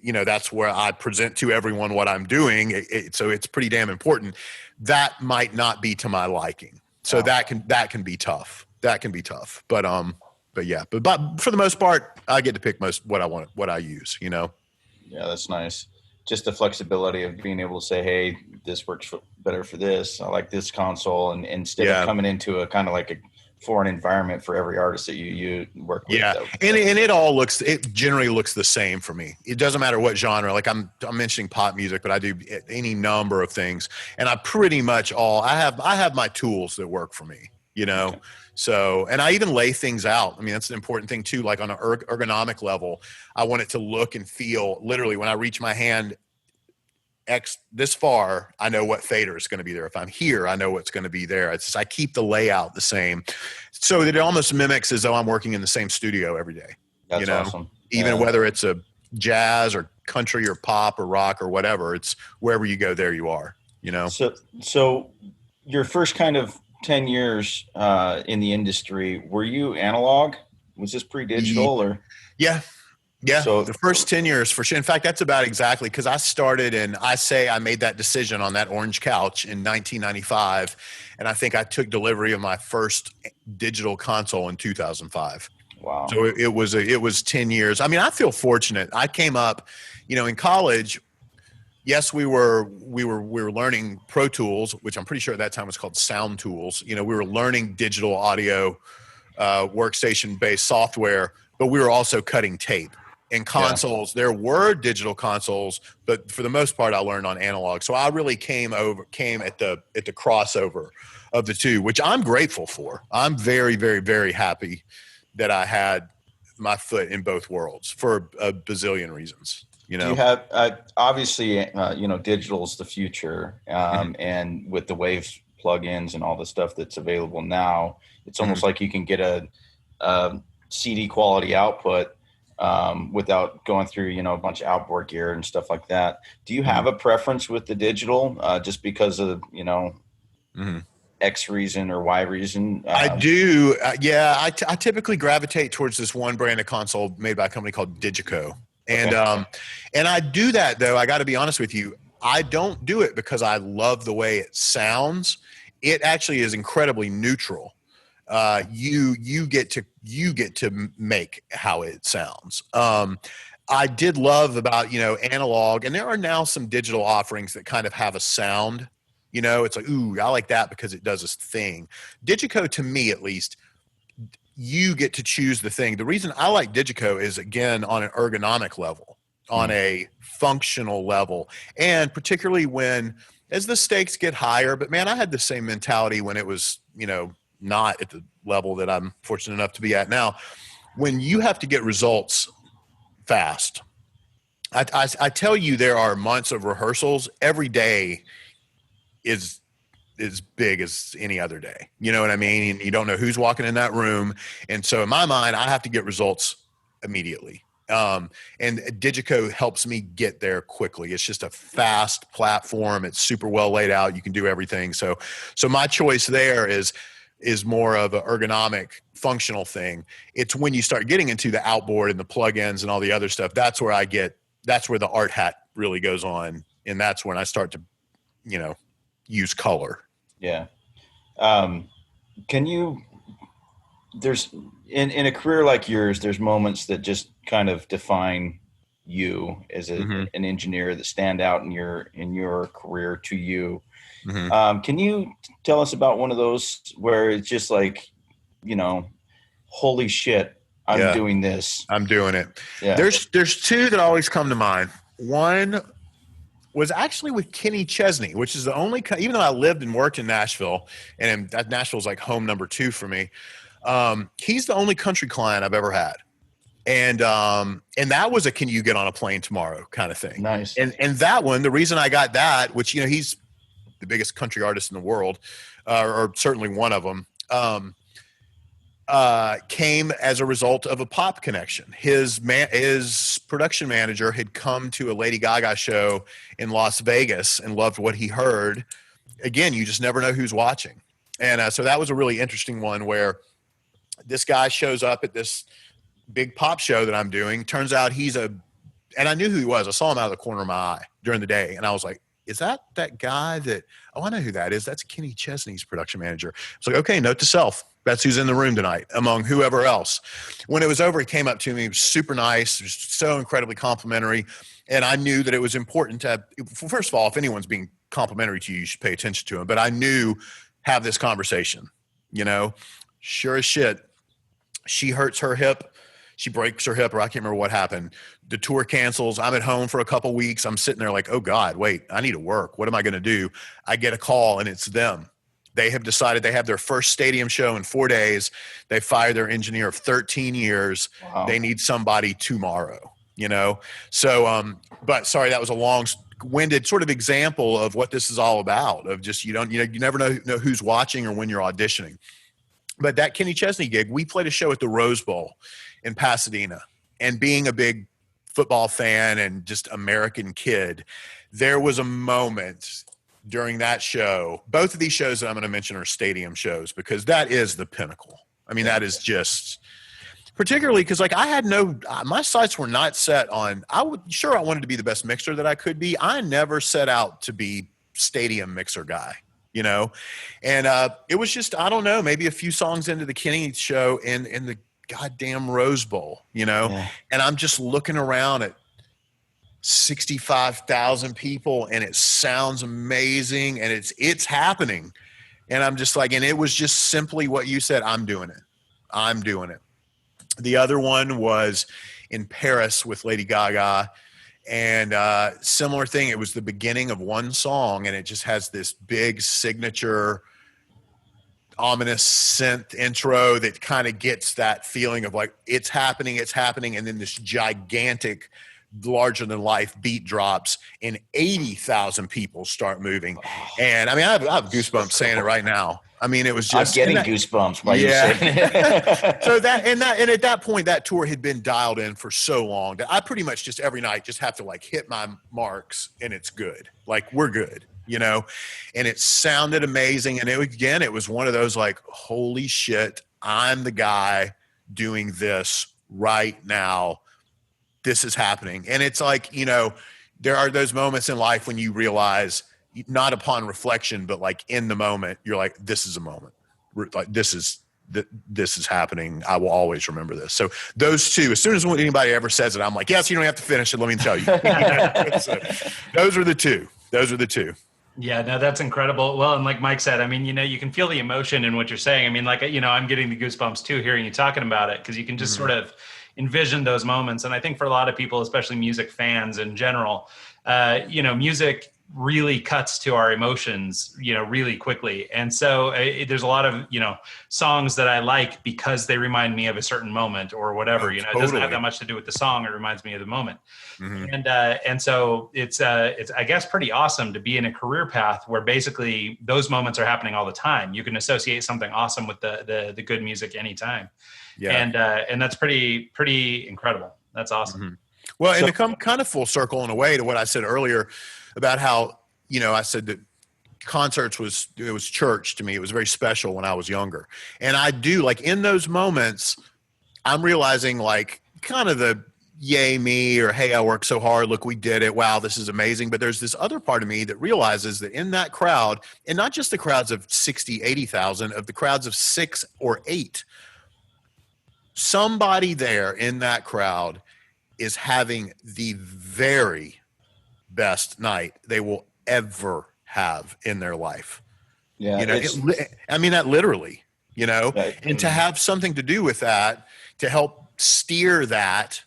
you know, that's where I present to everyone what I'm doing. So it's pretty damn important. That might not be to my liking. So that can be tough. That can be tough. But yeah, but for the most part, I get to pick what I want, what I use, you know? Yeah, that's nice. Just the flexibility of being able to say, hey, this works better for this. I like this console. And instead of coming into a kind of like a foreign environment for every artist that you work with. Yeah. It generally looks the same for me. It doesn't matter what genre. Like I'm mentioning pop music, but I do any number of things. And I pretty much I have my tools that work for me, you know? Okay. So, and I even lay things out. I mean, that's an important thing too. Like on an ergonomic level, I want it to look and feel, literally when I reach my hand this far, I know what fader is going to be there. If I'm here, I know what's going to be there. It's just, I keep the layout the same, so that it almost mimics as though I'm working in the same studio every day. That's awesome. Even whether it's a jazz or country or pop or rock or whatever. It's wherever you go, there you are, you know? So your first kind of 10 years in the industry, were you analog? Was this pre-digital or? Yeah. Yeah. So the first 10 years for sure. In fact, that's about exactly, because I started I made that decision on that orange couch in 1995. And I think I took delivery of my first digital console in 2005. Wow. So it was 10 years. I mean, I feel fortunate. I came up, in college. Yes, we were learning Pro Tools, which I'm pretty sure at that time was called Sound Tools. We were learning digital audio, workstation-based software, but we were also cutting tape. And consoles, there were digital consoles, but for the most part, I learned on analog. So I really came at the crossover of the two, which I'm grateful for. I'm very, very, very happy that I had my foot in both worlds for a bazillion reasons. Do you have obviously digital is the future, and with the Waves plugins and all the stuff that's available now, it's almost like you can get a CD quality output without going through a bunch of outboard gear and stuff like that. Do you have a preference with the digital just because of X reason or Y reason? I do. I typically gravitate towards this one brand of console made by a company called Digico. And and I do that, though. I got to be honest with you. I don't do it because I love the way it sounds. It actually is incredibly neutral. You get to make how it sounds. I did love about analog, and there are now some digital offerings that kind of have a sound. It's like, ooh, I like that because it does this thing. Digico, to me at least, you get to choose the thing. The reason I like Digico is, again, on an ergonomic level, on a functional level, and particularly as the stakes get higher. But man, I had the same mentality when it was, not at the level that I'm fortunate enough to be at now. When you have to get results fast, I tell you, there are months of rehearsals. Every day is as big as any other day. You know what I mean? And you don't know who's walking in that room. And so in my mind, I have to get results immediately. And Digico helps me get there quickly. It's just a fast platform. It's super well laid out. You can do everything. So my choice there is more of an ergonomic functional thing. It's when you start getting into the outboard and the plugins and all the other stuff, that's where the art hat really goes on. And that's when I start to, use color. Yeah. There's in a career like yours, there's moments that just kind of define you as an engineer that stand out in your career to you. Can you tell us about one of those where it's just like, holy shit, I'm doing this. I'm doing it. Yeah. There's two that always come to mind. One was actually with Kenny Chesney, which is the only, even though I lived and worked in Nashville, and Nashville's like home number 2 for me. He's the only country client I've ever had. And that was a, can you get on a plane tomorrow kind of thing. Nice. And that one, the reason I got that, which, he's the biggest country artist in the world, or certainly one of them, came as a result of a pop connection. His production manager had come to a Lady Gaga show in Las Vegas and loved what he heard. Again, you just never know who's watching. And so that was a really interesting one where this guy shows up at this big pop show that I'm doing. Turns out and I knew who he was. I saw him out of the corner of my eye during the day. And I was like, is that guy that, I know who that is. That's Kenny Chesney's production manager. It's like, okay, note to self. That's who's in the room tonight among whoever else. When it was over, he came up to me. He was super nice. He was so incredibly complimentary. And I knew that it was important to first of all, if anyone's being complimentary to you, you should pay attention to him. But I knew, have this conversation, sure as shit. She hurts her hip. She breaks her hip, or I can't remember what happened. The tour cancels. I'm at home for a couple weeks. I'm sitting there like, oh God, wait, I need to work. What am I going to do? I get a call and it's them. They have decided they have their first stadium show in 4 days. They fired their engineer of 13 years. Wow. They need somebody tomorrow, So, but sorry, that was a long-winded sort of example of what this is all about, of just, you never know who's watching or when you're auditioning. But that Kenny Chesney gig, we played a show at the Rose Bowl in Pasadena, and being a big football fan and just American kid, there was a moment during that show. Both of these shows that I'm going to mention are stadium shows because that is the pinnacle. I mean, that is just particularly because like I had my sights were not set on, I wanted to be the best mixer that I could be. I never set out to be stadium mixer guy, you know? And it was just, I don't know, maybe a few songs into the Kenny show in the goddamn Rose Bowl, you know? Yeah. And I'm just looking around at 65,000 people and it sounds amazing and it's happening. And I'm just like, and it was just simply what you said. I'm doing it. The other one was in Paris with Lady Gaga, and similar thing. It was the beginning of one song and it just has this big signature ominous synth intro that kind of gets that feeling of like, it's happening. And then this gigantic, larger than life beat drops and 80,000 people start moving. And I mean, I have goosebumps saying it right now. I mean, it was just I'm getting goosebumps by you saying it. So and at that point, that tour had been dialed in for so long that I pretty much just every night just have to like hit my marks and it's good. Like we're good, you know? And it sounded amazing. And it was one of those like, holy shit, I'm the guy doing this right now. This is happening. And it's like, you know, there are those moments in life when you realize, not upon reflection, but like in the moment, you're like, this is a moment. Like this is happening. I will always remember this. So those two, as soon as anybody ever says it, I'm like, yes, you don't have to finish it. Let me tell you. So, those are the two. Yeah, no, that's incredible. Well, and like Mike said, I mean, you know, you can feel the emotion in what you're saying. I mean, like, you know, I'm getting the goosebumps too, hearing you talking about it, because you can just sort of envision those moments. And I think for a lot of people, especially music fans in general, you know, music really cuts to our emotions, you know, really quickly. And so there's a lot of, you know, songs that I like because they remind me of a certain moment or whatever, you know, It doesn't have that much to do with the song. It reminds me of the moment. And so it's I guess pretty awesome to be in a career path where basically those moments are happening all the time. You can associate something awesome with the good music anytime. Yeah. And that's pretty incredible. That's awesome. Well, and to come kind of full circle in a way to what I said earlier about how, you know, I said that concerts was church to me. It was very special when I was younger. And I do, like, in those moments, I'm realizing, like, kind of the yay me or hey, I worked so hard. Look, we did it. Wow, this is amazing. But there's this other part of me that realizes that in that crowd, and not just the crowds of 60, 80,000, of the crowds of 6 or 8, somebody there in that crowd is having the very best night they will ever have in their life. Yeah. You know, I mean that literally, you know, and to have something to do with that, to help steer that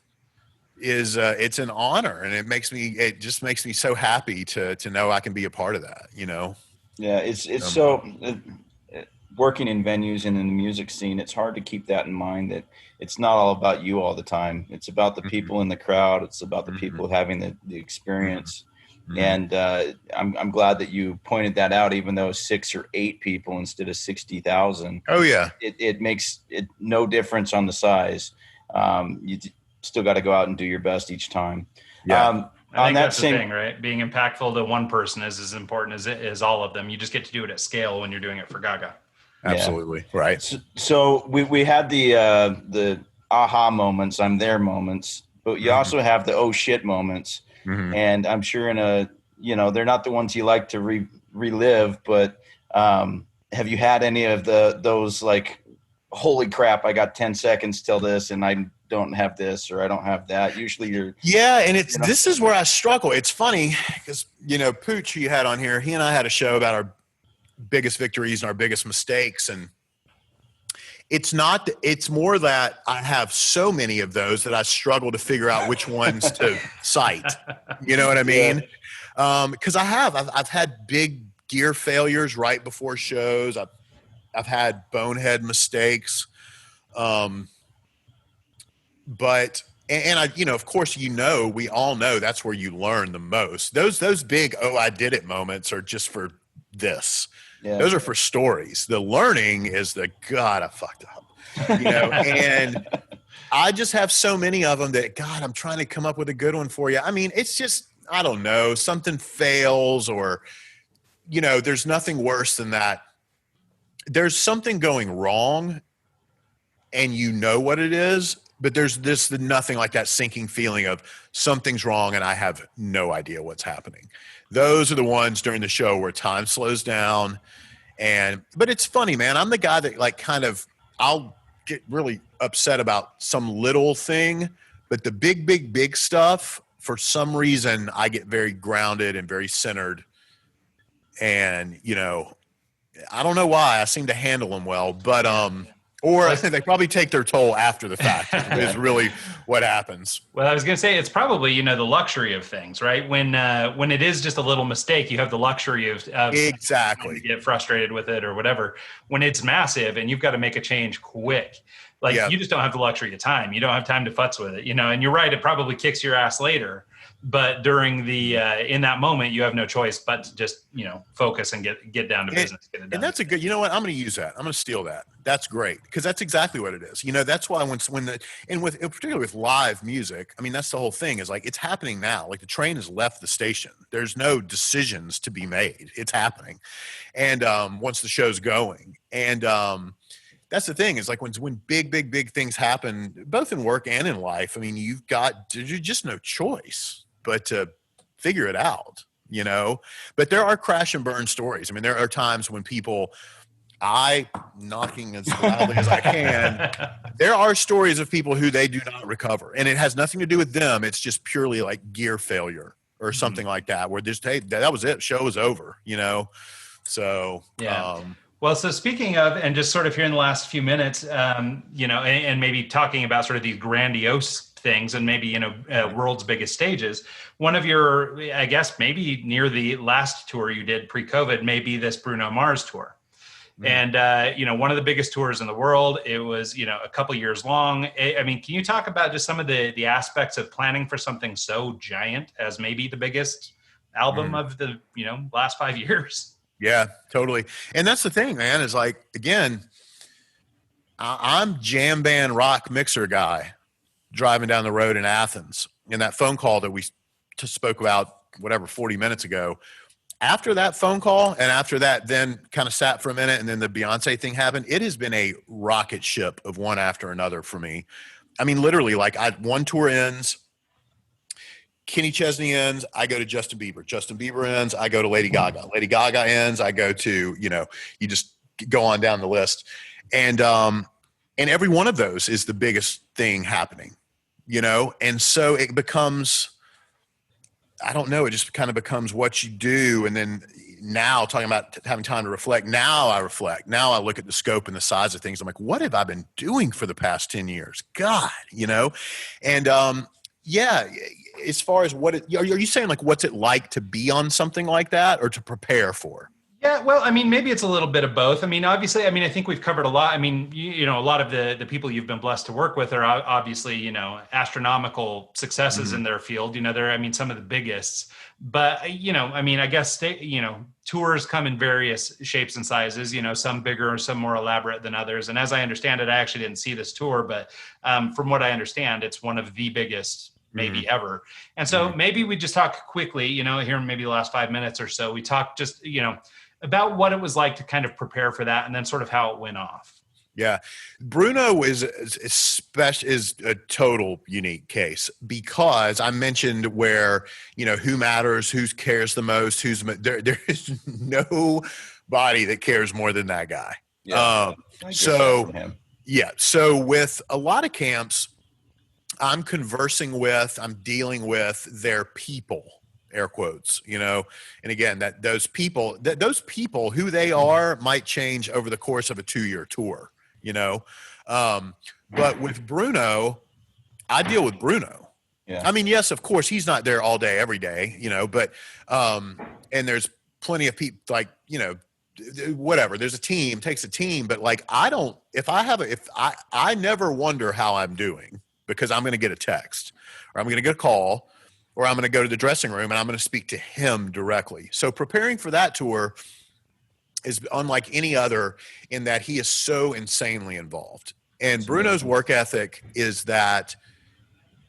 is, it's an honor. And it just makes me so happy to know I can be a part of that, you know? Yeah. It's so working in venues and in the music scene, it's hard to keep that in mind, that it's not all about you all the time. It's about the people in the crowd. It's about the people having the experience. And I'm glad that you pointed that out, even though 6 or 8 people instead of 60,000. Oh yeah. It makes it no difference on the size. You still got to go out and do your best each time. Yeah. I think that's the thing, right? Being impactful to one person is as important as all of them. You just get to do it at scale when you're doing it for Gaga. Absolutely. Yeah. Right. So we had the aha moments, I'm there moments, but you also have the oh shit moments. And I'm sure they're not the ones you like to relive, but have you had any of those like, holy crap, I got 10 seconds till this and I don't have this or I don't have that? Usually you're. Yeah. And this is where I struggle. It's funny because, you know, Pooch, who you had on here, he and I had a show about our biggest victories and our biggest mistakes. And it's more that I have so many of those that I struggle to figure out which ones to cite. You know what I mean? Cause I've had big gear failures right before shows. I've had bonehead mistakes. But I, you know, of course, we all know that's where you learn the most. Those big, oh, I did it moments are just for this. Yeah. Those are for stories. The learning is God, I fucked up, you know, I just have so many of them that, God, I'm trying to come up with a good one for you. I mean, it's just, I don't know, something fails or, there's nothing worse than that. There's something going wrong and you know what it is, but there's nothing like that sinking feeling of something's wrong and I have no idea what's happening. Those are the ones during the show where time slows down. But it's funny, man. I'm the guy that I'll get really upset about some little thing, but the big stuff, for some reason, I get very grounded and very centered. And, I don't know why. I seem to handle them well, but or they probably take their toll after the fact is really what happens. Well, I was going to say, it's probably, the luxury of things, right? When it is just a little mistake, you have the luxury of exactly get frustrated with it or whatever. When it's massive and you've got to make a change quick, you just don't have the luxury of time. You don't have time to futz with it, and you're right. It probably kicks your ass later. But during the in that moment, you have no choice but to just focus and get down to business. Get it done. And that's a good. You know what? I'm going to use that. I'm going to steal that. That's great because that's exactly what it is. That's why particularly with live music, I mean that's the whole thing. Is like it's happening now. Like the train has left the station. There's no decisions to be made. It's happening, and once the show's going, and that's the thing is like when big things happen, both in work and in life. I mean, you've just no choice but to figure it out, but there are crash and burn stories. I mean, there are times when knocking as loudly as I can, there are stories of people who they do not recover and it has nothing to do with them. It's just purely like gear failure or something like that, where just, hey, that was it. Show is over, so, yeah. Well, so speaking of, and just sort of here in the last few minutes, and maybe talking about sort of these grandiose things and maybe, world's biggest stages, one of your, I guess, maybe near the last tour you did pre-COVID, may be this Bruno Mars tour. Mm-hmm. And, one of the biggest tours in the world, it was, a couple years long. I mean, can you talk about just some of the aspects of planning for something so giant as maybe the biggest album of the, last 5 years? Yeah, totally. And that's the thing, man, is like, again, I'm jam band rock mixer guy driving down the road in Athens. And that phone call that we spoke about, 40 minutes ago, after that phone call and after that then kind of sat for a minute and then the Beyonce thing happened, it has been a rocket ship of one after another for me. I mean, literally, like one tour ends, Kenny Chesney ends, I go to Justin Bieber. Justin Bieber ends, I go to Lady Gaga. Lady Gaga ends, I go to, you just go on down the list. And every one of those is the biggest thing happening, And so it becomes, I don't know, it just kind of becomes what you do. And then now talking about having time to reflect, now I reflect. Now I look at the scope and the size of things. I'm like, what have I been doing for the past 10 years? God, And yeah, as far as are you saying like what's it like to be on something like that or to prepare for? Yeah, well, I mean, maybe it's a little bit of both. I mean, obviously, I think we've covered a lot. I mean, a lot of the people you've been blessed to work with are obviously, astronomical successes in their field. They're, some of the biggest. But, I guess, tours come in various shapes and sizes, some bigger, some more elaborate than others. And as I understand it, I actually didn't see this tour, but from what I understand, it's one of the biggest maybe ever. And so maybe we just talk quickly, here in maybe the last 5 minutes or so, we talk just, about what it was like to kind of prepare for that and then sort of how it went off. Yeah. Bruno is a total unique case because I mentioned where, who matters, who cares the most, there is nobody that cares more than that guy. Yeah. So with a lot of camps, I'm dealing with their people. Air quotes, and again, that those people, who they are might change over the course of a 2-year tour, but with Bruno, I deal with Bruno. Yeah. I mean, yes, of course he's not there all day, every day, but, and there's plenty of people like, whatever, there's a team, takes a team, but like, I never wonder how I'm doing because I'm going to get a text or I'm going to get a call or I'm going to go to the dressing room and I'm going to speak to him directly. So preparing for that tour is unlike any other in that he is so insanely involved. And Bruno's work ethic is that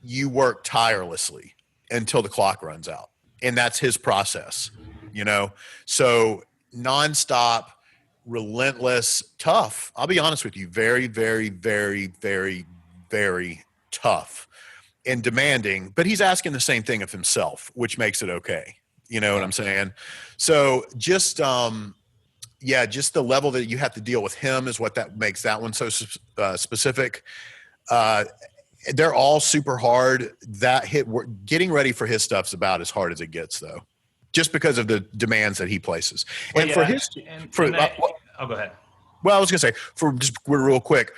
you work tirelessly until the clock runs out. And that's his process, you know? So nonstop, relentless, tough. I'll be honest with you. Very, very, very, very, very tough and demanding, but he's asking the same thing of himself, which makes it okay. You know what I'm saying? So just, just the level that you have to deal with him is what that makes that one so specific. They're all super hard. Getting ready for his stuff's about as hard as it gets, though, just because of the demands that he places. Well, and yeah, for his, go ahead. Well, I was going to say, for just real quick,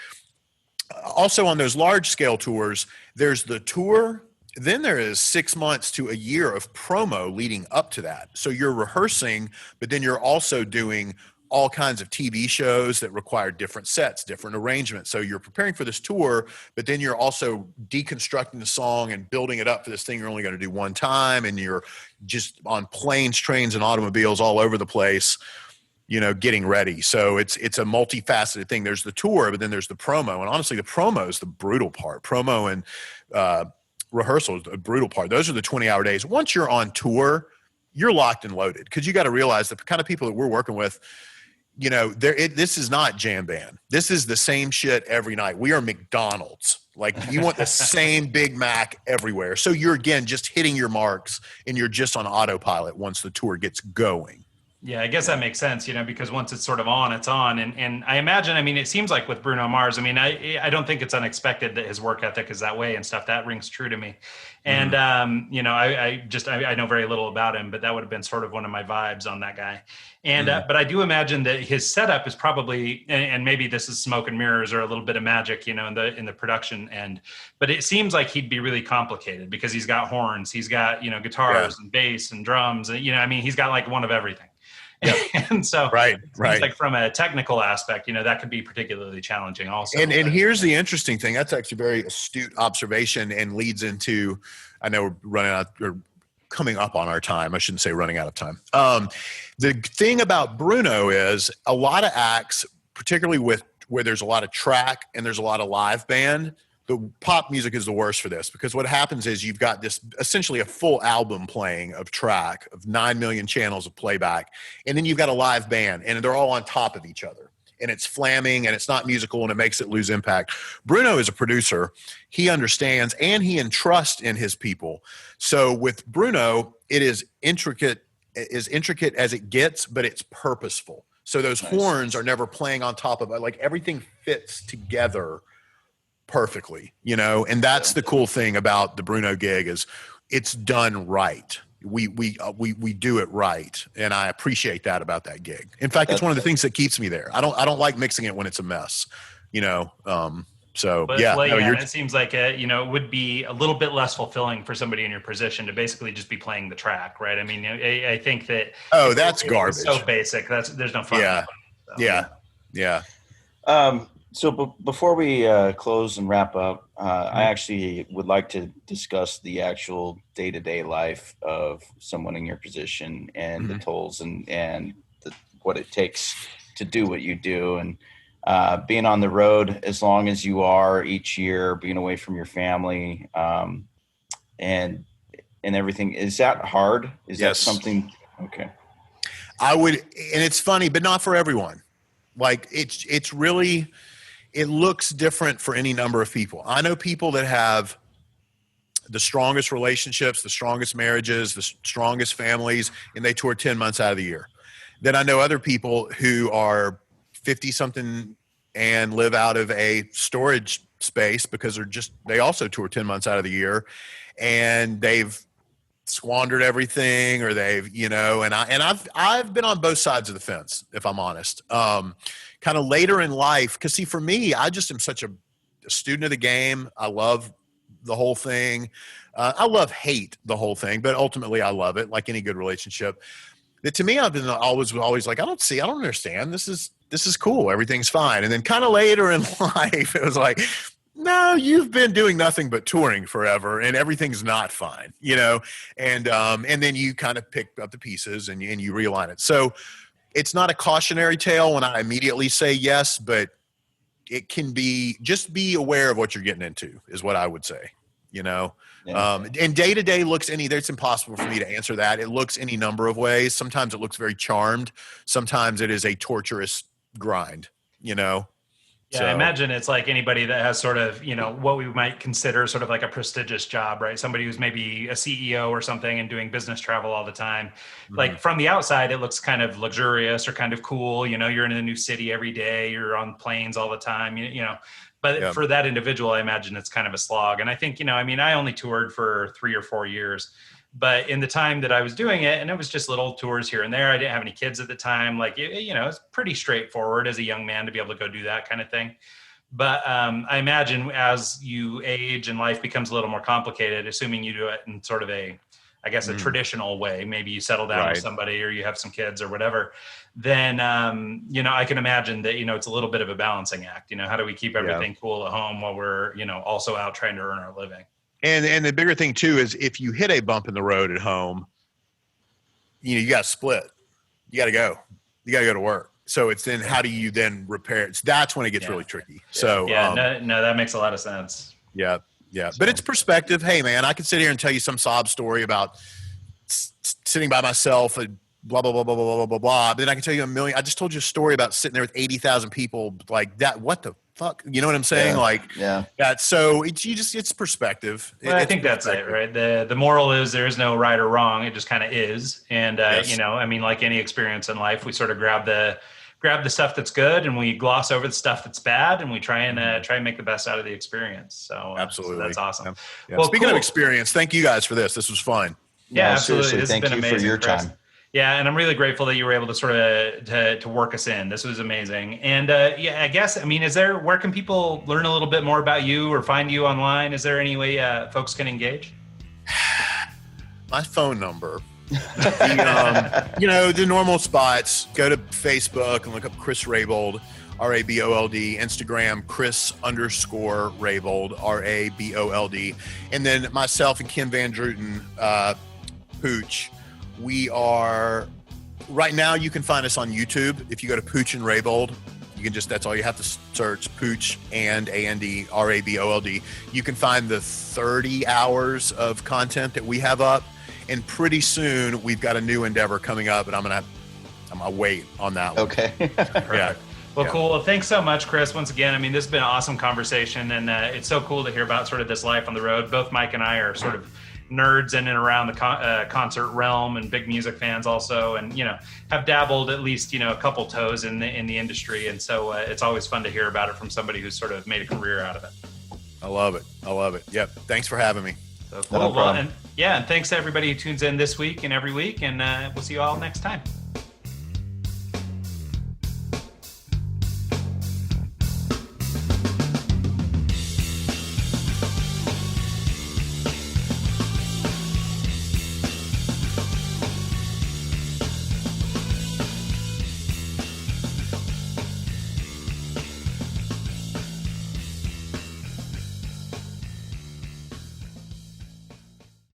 also on those large scale tours, there's the tour. Then there is 6 months to a year of promo leading up to that. So you're rehearsing, but then you're also doing all kinds of TV shows that require different sets, different arrangements. So you're preparing for this tour, but then you're also deconstructing the song and building it up for this thing you're only going to do one time. And you're just on planes, trains, and automobiles all over the place, you know, getting ready. So it's a multifaceted thing. There's the tour, but then there's the promo. And honestly, the promo is the brutal part. Promo and rehearsal is the brutal part. Those are the 20-hour days. Once you're on tour, you're locked and loaded, because you got to realize the kind of people that we're working with, you know, this is not jam band. This is the same shit every night. We are McDonald's. Like, you want the same Big Mac everywhere. So you're, again, just hitting your marks, and you're just on autopilot once the tour gets going. Yeah, I guess that makes sense, you know, because once it's sort of on, it's on. And I imagine, I mean, it seems like with Bruno Mars, I mean, I don't think it's unexpected that his work ethic is that way and stuff. That rings true to me. And, you know, I know very little about him, but that would have been sort of one of my vibes on that guy. And, but I do imagine that his setup is probably, and maybe this is smoke and mirrors or a little bit of magic, you know, in the production end, but it seems like he'd be really complicated because he's got horns, he's got, you know, guitars and bass and drums, and, you know, I mean, he's got like one of everything. Yep. And so right. Like from a technical aspect, you know, that could be particularly challenging also. And here's the interesting thing. That's actually a very astute observation and leads into, I know we're running out or coming up on our time. I shouldn't say running out of time. The thing about Bruno is a lot of acts, particularly where there's a lot of track and there's a lot of live band, the pop music is the worst for this, because what happens is you've got this essentially a full album playing of track of 9 million channels of playback. And then you've got a live band and they're all on top of each other, and it's flamming and it's not musical and it makes it lose impact. Bruno is a producer. He understands and he entrusts in his people. So with Bruno, it is intricate as it gets, but it's purposeful. So those horns are never playing on top of it. Like, everything fits together perfectly, you know, and that's the cool thing about the Bruno gig is it's done right. We do it right, and I appreciate that about that gig. In fact, it's one of the things that keeps me there. I don't like mixing it when it's a mess, you know. It seems like it would be a little bit less fulfilling for somebody in your position to basically just be playing the track, right? I mean, I think that that's garbage. So basic. There's no fun. Yeah. So before we close and wrap up, I actually would like to discuss the actual day-to-day life of someone in your position and the tolls and what it takes to do what you do, and being on the road as long as you are each year, being away from your family, and everything. Is that hard? Is that something? Okay. I would, and it's funny, but not for everyone. Like, it's really, it looks different for any number of people. I know people that have the strongest relationships, the strongest marriages, the strongest families, and they tour 10 months out of the year. Then I know other people who are 50-something and live out of a storage space because they also tour 10 months out of the year, and they've squandered everything, or they've, you know, and I've been on both sides of the fence, if I'm honest. Kind of later in life, because see, for me, I just am such a student of the game. I love the whole thing. I hate the whole thing, but ultimately I love it, like any good relationship. That to me, I've been always like, I don't understand. This is cool. Everything's fine. And then kind of later in life, it was like, no, you've been doing nothing but touring forever, and everything's not fine, you know? And then you kind of pick up the pieces and you realign it. So it's not a cautionary tale when I immediately say yes, but it can be, just be aware of what you're getting into is what I would say, you know? And day to day it's impossible for me to answer that. It looks any number of ways. Sometimes it looks very charmed. Sometimes it is a torturous grind, you know? Yeah, so I imagine it's like anybody that has sort of, you know, what we might consider sort of like a prestigious job, right? Somebody who's maybe a CEO or something and doing business travel all the time. Mm-hmm. Like from the outside, it looks kind of luxurious or kind of cool. You know, you're in a new city every day. You're on planes all the time, you know. But for that individual, I imagine it's kind of a slog. And I think, you know, I mean, I only toured for 3 or 4 years. But in the time that I was doing it, and it was just little tours here and there, I didn't have any kids at the time. Like, you know, it's pretty straightforward as a young man to be able to go do that kind of thing. But I imagine as you age and life becomes a little more complicated, assuming you do it in sort of a traditional way, maybe you settle down with somebody or you have some kids or whatever, then, you know, I can imagine that, you know, it's a little bit of a balancing act. You know, how do we keep everything cool at home while we're, you know, also out trying to earn our living? And the bigger thing too is if you hit a bump in the road at home, you know, you got to split. You got to go. You got to go to work. So it's then how do you then repair it? That's when it gets really tricky. So no, that makes a lot of sense. Yeah. Yeah. But it's perspective. Hey man, I could sit here and tell you some sob story about sitting by myself and blah, blah, blah, blah, blah, blah, blah, blah. But then I can tell you a million. I just told you a story about sitting there with 80,000 people like that. What the fuck? You know what I'm saying? So it's perspective. Well, I think that's it, right? The moral is there is no right or wrong. It just kind of is. And, you know, I mean, like any experience in life, we sort of grab the stuff that's good and we gloss over the stuff that's bad and we try and make the best out of the experience. So absolutely. So that's awesome. Yeah. Well, speaking of experience, thank you guys for this. This was fun. Yeah, absolutely. This thank has been you amazing, for your Chris. time. Yeah, and I'm really grateful that you were able to sort of to work us in. This was amazing. And I guess, I mean, where can people learn a little bit more about you or find you online? Is there any way folks can engage? My phone number. You know, the normal spots. Go to Facebook and look up Chris Rabold, Rabold, Instagram, Chris_Rabold, Rabold, and then myself and Kim Van Druten, Pooch. We are right now. You can find us on YouTube. If you go to Pooch and Rabold, you can that's all you have to search, Pooch and AND RABOLD. You can find the 30 hours of content that we have up. And pretty soon we've got a new endeavor coming up, and I'm gonna wait on that one. Okay. Yeah. Well, cool. Well, thanks so much, Chris. Once again, I mean, this has been an awesome conversation, and it's so cool to hear about sort of this life on the road. Both Mike and I are sort of nerds in and around the concert realm and big music fans also, and, you know, have dabbled at least, you know, a couple toes in the industry. And so it's always fun to hear about it from somebody who's sort of made a career out of it. I love it. Yep. Thanks for having me. So cool. No problem. And thanks to everybody who tunes in this week and every week, and we'll see you all next time.